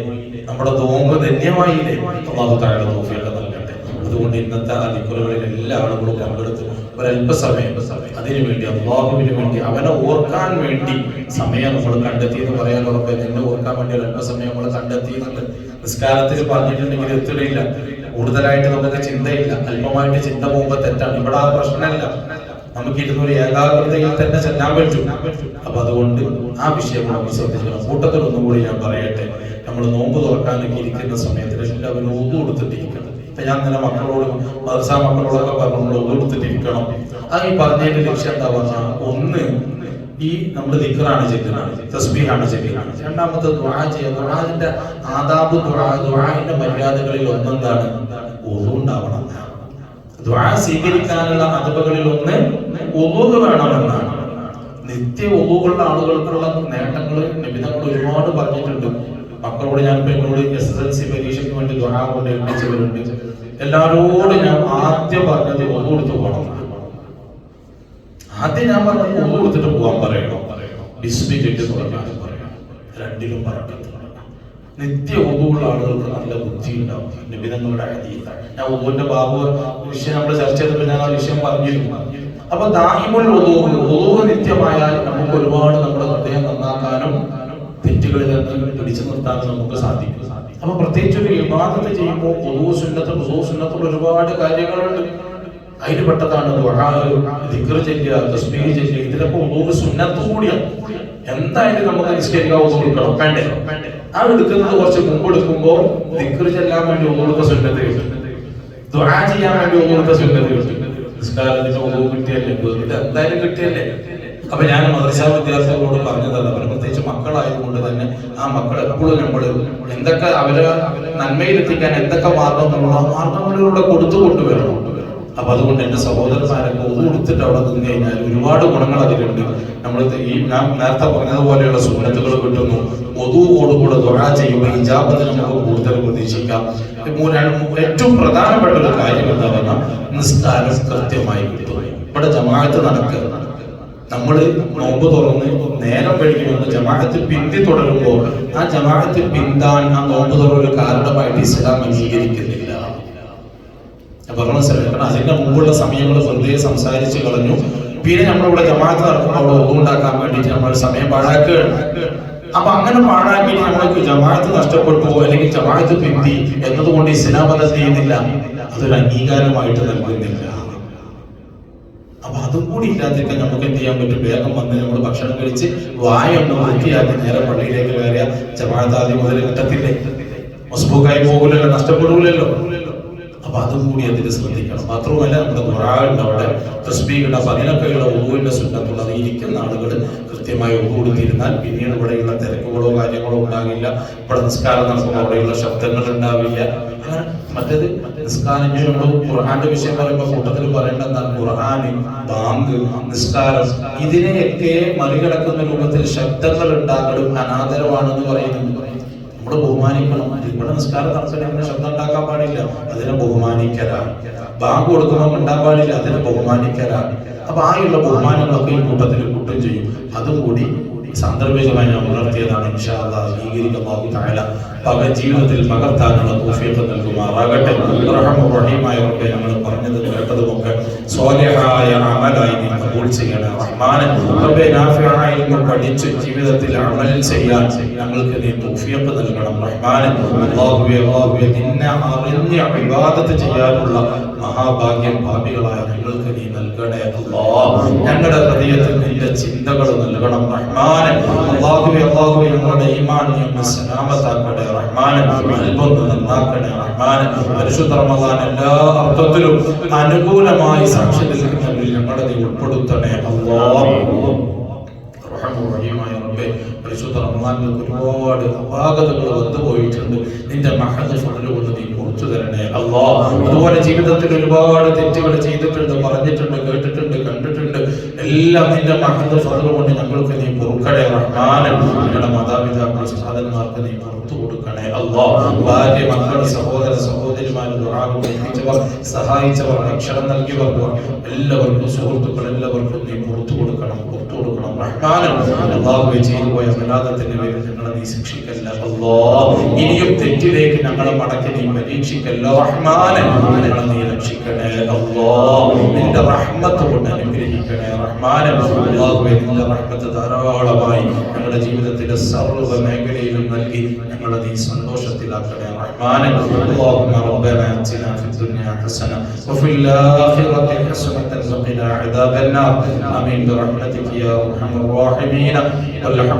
നമ്മുടെ നോമ്പ് ധന്യമായില്ലേ? അല്ലാഹു തആല തൗഫീഖ് നൽകട്ടെ. അതുകൊണ്ട് ഇന്നത്തെ ആ ദിക്റുകളിൽ എല്ലാ ആളുകളും പങ്കെടുത്ത് ഒരല്പസമയം അതിനുവേണ്ടി, അല്ലാഹുവിന് വേണ്ടി, അവനെ ഓർക്കാൻ വേണ്ടി സമയം നമ്മൾ കണ്ടെത്തി എന്ന് പറയാൻ ഉറപ്പ്. എന്നെ ഓർക്കാൻ വേണ്ടി ഒരല്പസമയം നമ്മൾ കണ്ടെത്തിയിട്ടുണ്ട്. നിസ്കാരത്തിൽ പറഞ്ഞിട്ടുണ്ടെങ്കിൽ എത്തില്ല, കൂടുതലായിട്ട് നമുക്ക് ചിന്തയില്ല, അല്പമായിട്ട് ചിന്ത പോകുമ്പോൾ തെറ്റാണ്. ഇവിടെ ആ പ്രശ്നമല്ല, നമുക്ക് ഇരുന്നൊരു ഏകാഗ്രതയിൽ തന്നെ ചെല്ലാൻ പറ്റും. അപ്പൊ അതുകൊണ്ട് ആ വിഷയം നമ്മൾ ശ്രദ്ധിക്കണം. കൂട്ടത്തിൽ ഒന്നും കൂടി ഞാൻ പറയട്ടെ, നമ്മൾ നോമ്പ് തുറക്കാനൊക്കെ ഇരിക്കുന്ന സമയത്ത് എല്ലാവരും ഒന്നു കൊടുത്തിട്ടിരിക്കണം. ഇപ്പൊ ഞാൻ തന്നെ മക്കളോടും മദ്രസാ മക്കളോടൊക്കെ പറഞ്ഞു നമ്മൾ ഒന്നു കൊടുത്തിട്ടിരിക്കണം. അത് ഈ പറഞ്ഞതിന്റെ ലക്ഷ്യം എന്താ പറഞ്ഞാൽ, ഒന്ന് ഈ നമ്മൾ ദിക്റാണ് ചെല്ലുന്നത്, തസ്ബീഹാണ് ചെല്ലുന്നത്. രണ്ടാമത്തെ ദുആ ചെയ്യുക. ദുആന്റെ ആദാബ്, ദുആന്റെ മര്യാദകളിൽ ഒന്നെന്താണ്, വുളു ഉണ്ടാവണം. ദുആ സ്വീകരിക്കാനുള്ള അദബുകളിൽ ഒന്ന് വുളു വേണമെന്നാണ്. നിത്യ വുളുവുള്ള ആളുകൾക്കുള്ള നേട്ടങ്ങൾ നബി തങ്ങൾ ഒരുപാട് പറഞ്ഞിട്ടുണ്ട്. മക്കളോട് ഞാൻ എന്നോട് SSLC പരീക്ഷയ്ക്ക് വേണ്ടി ദുആ കൊണ്ട് ഏൽപ്പിച്ചവരുണ്ട്. എല്ലാവരോടും ഞാൻ ആദ്യം പറഞ്ഞത് വുളു എടുത്ത് പോകണം. ആദ്യം ഞാൻ പറഞ്ഞത് വുളു എടുത്തിട്ട് പോകാൻ പറയണോ, ബിസ്മി ചൊല്ലി തുടങ്ങാൻ പറയണം. രണ്ടിലും പറഞ്ഞു. നിത്യ വുളുവുള്ള ആളുകൾക്ക് നല്ല ബുദ്ധി ഉണ്ടാവും. നബി തങ്ങളുടെ ഹദീസാണ്. ഞാൻ വുളുവിന്റെ ബാബു വിഷയം നമ്മൾ ചർച്ച ചെയ്തപ്പോൾ ഞാൻ ആ വിഷയം പറഞ്ഞിരുന്നു. അപ്പൊ ദാഹിമുൽ വുളു നിത്യമായാൽ നമുക്ക് ഒരുപാട് നമ്മുടെ ഹൃദയം നന്നാക്കാനും തെറ്റുകളിൽ നിന്ന് പിടിച്ചു നിർത്താനും നമുക്ക് സാധിക്കും. അപ്പൊ പ്രത്യേകിച്ച് ഒരു ഇബാദത്ത് ചെയ്യുമ്പോൾ വുളു സുന്നത്തുള്ള ഒരുപാട് കാര്യങ്ങളുണ്ട്. അതിൽ പെട്ടതാണ് ദുആ, ദിക്ർ ചെല്ലുക, തസ്ബീഹ് ചെല്ലുക. ഇതിലൊക്കെ വുളു സുന്നത്ത് കൂടിയാണ്. എന്തായാലും നമുക്ക് നിസ്കരിക്കാൻ വുളു എടുക്കണം, വേണ്ടേ? ആ എടുക്കുന്നത് കുറച്ച് മുമ്പ് എടുക്കുമ്പോൾ ദിക്ർ ചെല്ലാൻ വേണ്ടി വുളുവിന്റെ സുന്നത്ത് കിട്ടും, ദുആ ചെയ്യാൻ വേണ്ടി വുളുവിന്റെ സുന്നത്ത് കിട്ടും. നിസ്കാരത്തിന്റെ വുളു കിട്ടിയല്ലേ, ഇത് എന്തായാലും കിട്ടിയല്ലേ. അപ്പൊ ഞാൻ മദ്രസാ വിദ്യാർത്ഥികളോട് പറഞ്ഞതാണ്, അവർ പ്രത്യേകിച്ച് മക്കളായതുകൊണ്ട് തന്നെ ആ മക്കൾ എപ്പോഴും നമ്മൾ എന്തൊക്കെ അവരെ നന്മയിലെത്തിക്കാൻ എന്തൊക്കെ മാർഗങ്ങളിലൂടെ കൊടുത്തു കൊണ്ടുവരണം. അപ്പൊ അതുകൊണ്ട് എന്റെ സഹോദരന്മാരൊക്കെ വുളു എടുത്തിട്ട് അവിടെ നിന്ന് കഴിഞ്ഞാൽ ഒരുപാട് ഗുണങ്ങൾ അതിലുണ്ട്. നമ്മൾ ഈ ഞാൻ നേരത്തെ പറഞ്ഞതുപോലെയുള്ള സുന്നത്തുകൾ കിട്ടുന്നു. വുളുവോടുകൂടെ ദുആ ചെയ്യുമ്പോൾ ഇജാബത്ത് നമുക്ക് കൂടുതൽ പ്രതീക്ഷിക്കാം. ഏറ്റവും പ്രധാനപ്പെട്ട ഒരു കാര്യം എന്താ പറഞ്ഞാൽ നിസ്കാരം കൃത്യമായി കിട്ടും. ഇവിടെ ജമാഅത്ത് നടക്കുക, നമ്മൾ നോമ്പ് തുറന്ന് നേരം വൈകിയൊന്ന് ജമാഅത്ത് പിന്തി തുടരുമ്പോൾ ആ ജമാഅത്ത് പിന്താൻ ആ നോമ്പ് തുറഒരു കാരണമായിട്ട് ഇസ്ലാം അംഗീകരിക്കുന്നില്ല. പറഞ്ഞ കാരണം അതിന്റെ മുമ്പുള്ള സമയങ്ങൾ വെറുതെ സംസാരിച്ച് കളഞ്ഞു. പിന്നെ നമ്മളിവിടെ ജമാഅത്ത് നടക്കുമ്പോൾ അവിടെ ഒന്നുണ്ടാക്കാൻ വേണ്ടിയിട്ട് നമ്മൾ സമയം പാഴാക്കുകയാണ്. അപ്പൊ അങ്ങനെ പാഴാക്കിയിട്ട് നമ്മൾക്ക് ജമാഅത്ത് നഷ്ടപ്പെട്ടു അല്ലെങ്കിൽ ജമാഅത്ത് പിന്തി എന്നതുകൊണ്ട് ഇസ്ലാം അത് ചെയ്യുന്നില്ല, അതൊരു അംഗീകാരമായിട്ട് നൽകുന്നില്ല. അപ്പൊ അതും കൂടി ഇല്ലാതിരിക്കാൻ നമുക്ക് എന്ത് ചെയ്യാൻ പറ്റും? വേഗം വന്ന് നമ്മൾ ഭക്ഷണം കഴിച്ച് വായൊന്ന് വൃത്തിയാക്കി നേരെ പള്ളിയിലേക്ക് കയറിയ ജമാഅത്ത് ആദ്യം മുതൽ കിട്ടത്തില്ലേ, മസ്ബൂക്കായി പോകില്ലല്ലോ, നഷ്ടപ്പെടൂലല്ലോ. അപ്പൊ അതും കൂടി അതിന് ശ്രദ്ധിക്കണം. മാത്രമല്ല നമ്മുടെ ദുആ ഉണ്ട്, അവിടെ തസ്ബീഹ് ഉണ്ട്. അപ്പൊ അതിനൊക്കെയുള്ള വുളുവിന്റെ സുന്നത്തുള്ളത് ഇരിക്കുന്ന ആളുകൾ കൃത്യമായി വുളു എടുത്തിരുന്നാൽ പിന്നീട് ഇവിടെയുള്ള തിരക്കുകളോ കാര്യങ്ങളോ ഉണ്ടാകില്ല. ഇവിടെ നിസ്കാരം നടക്കുമ്പോൾ അവിടെയുള്ള ശബ്ദങ്ങൾ ഉണ്ടാവില്ല. അങ്ങനെ മറ്റേത് നിസ്കാരം നമ്മൾ ഖുർആന്റെ വിഷയം പറയുമ്പോൾ കൂട്ടത്തിൽ പറയേണ്ട എന്താണ്, ഖുർആൻ, ബാങ്ക്, നിസ്കാരം ഇതിനെയൊക്കെ മറികടക്കുന്ന രൂപത്തിൽ ശബ്ദങ്ങൾ ഉണ്ടാകലും അനാദരവാണെന്ന് പറയുന്നുണ്ട്. നമ്മൾ ബഹുമാനിക്കണം. ഇവിടെ നിസ്കാരം നടത്തണം, അങ്ങനെ ശബ്ദം ഉണ്ടാക്കാൻ പാടില്ല, അതിനെ ബഹുമാനിക്കലാണ്. ബാങ്ക് കൊടുക്കുമ്പോൾ ഉണ്ടാൻ പാടില്ല, അതിനെ ബഹുമാനിക്കലാണ്. അപ്പൊ ആയുള്ള ബഹുമാനങ്ങളൊക്കെ ഈ കൂട്ടത്തിൽ കൂട്ടും ചെയ്യും. അതും കൂടി സാന്ദർഭികമായി ഞാൻ ഉണർത്തിയതാണ്. ഇൻഷാ അല്ലാഹ് അംഗീകരിക്കല്ലാഹു തആല പകൽ ജീവിതത്തിൽ പകർത്താനുള്ള തൗഫീഖ് നൽകുമാറാകട്ടെ. റഹ്മാൻ റഹീമായ റബ്ബേ, ഞങ്ങൾ പറഞ്ഞത് കേട്ടതുമൊക്കെ സ്വാലിഹായ അമലായി നീ കബൂൽ ചെയ്യണേ റഹ്മാനെ. റബ്ബേ, നാഫിഅയ ഇൽമ പഠിച്ച് ജീവിതത്തിൽ അമൽ ചെയ്യാൻ ഞങ്ങൾക്ക് നീ തൗഫീഖ് നൽകണം റഹ്മാനെ. അല്ലാഹുവേ, നിന്നെ അറിഞ്ഞ് ഇബാദത്ത് ചെയ്യാനുള്ള മഹാഭാഗ്യം ഭാവികളായ ഞങ്ങൾക്ക് നീ നൽകണേ അല്ലാഹ്. ഞങ്ങളുടെ ഹൃദയത്തിൽ നിന്റെ ചിന്തകൾ നൽകണം റഹ്മാനെ. അല്ലാഹുവേ, ഞങ്ങളുടെ ഈമാൻ നീ സലാമത്താക്കണേ റഹ്മാനെ. ഖൽബൊന്ന് നന്നാക്കണേ റഹ്മാനെ. പരിശുദ്ധ റമളാൻ എല്ലാ അർത്ഥത്തിലും അനുകൂലമായി സാക്ഷി നിൽക്കുന്നവരിൽ ഞങ്ങളെ നീ ഉൾപ്പെടുത്തണേ അല്ലാഹ്. റഹ്മാനുറഹീമായ റബ്ബേ, പരിശുദ്ധ റമളാനിൽ ഒരുപാട് അപാകതകൾ വന്നുപോയിട്ടുണ്ട്. നിന്റെ മഹദ് ഫള് കൊണ്ട് നീ പുറത്തു തരണേ അല്ലാഹ്. അതുപോലെ ജീവിതത്തിൽ ഒരുപാട് തെറ്റുകൾ ചെയ്തിട്ടുണ്ട്, പറഞ്ഞിട്ടുണ്ട്, കേട്ടിട്ടുണ്ട്, കണ്ടിട്ടുണ്ട്. എല്ലാം നിന്റെ മഹദ് ഫള് കൊണ്ട് ഞങ്ങൾക്ക് നീ പൊറുക്കണേ റഹ്മാനെ. ഞങ്ങളുടെ മാതാപിതാക്കൾ ഉസ്താദന്മാർക്ക് നീ പുറത്തു കൊടുക്കണേ അല്ലാഹ്. ഭാര്യ, മക്കൾ, സഹോദര സഹോദരിമാർ, ദുആ ഉപയോഗിച്ചവർ, സഹായിച്ചവർ, അക്ഷരം നൽകിയവർ, എല്ലാവർക്കും സുഹൃത്തുക്കൾ എല്ലാവർക്കും നീ പുറത്തു കൊടുക്കണം റഹ്മാനെ. അല്ലാഹുവേ, ചെയ്തുപോയ അപരാധത്തിന്റെ പേരിൽ ഞങ്ങളെ നീ ശിക്ഷിക്കല്ല അല്ലാഹ്. ഇനിയും തെറ്റിലേക്ക് ഞങ്ങളെ മടക്കി നീ പരീക്ഷിക്കല്ല റഹ്മാനെ. ഞങ്ങളെ നീ രക്ഷിക്കണേ അല്ലാഹ്. നിന്റെ റഹ്മത്ത് കൊണ്ട് അനുഗ്രഹിക്കണേ റഹ്മാനെ. അല്ലാഹുവേ, നിന്റെ റഹ്മത്ത് ധാരാളമായി ഞങ്ങളുടെ ജീവിതത്തിലെ സർവ്വ മേഖലയിലും നൽകി ഞങ്ങളെ നീ സന്തോഷത്തിലാക്കണേ റഹ്മാനെ. اللهم ربنا آتنا في الدنيا حسنة وفي الآخرة حسنة وقنا عذاب النار. آمين برحمتك يا أرحم الراحمين. والحمد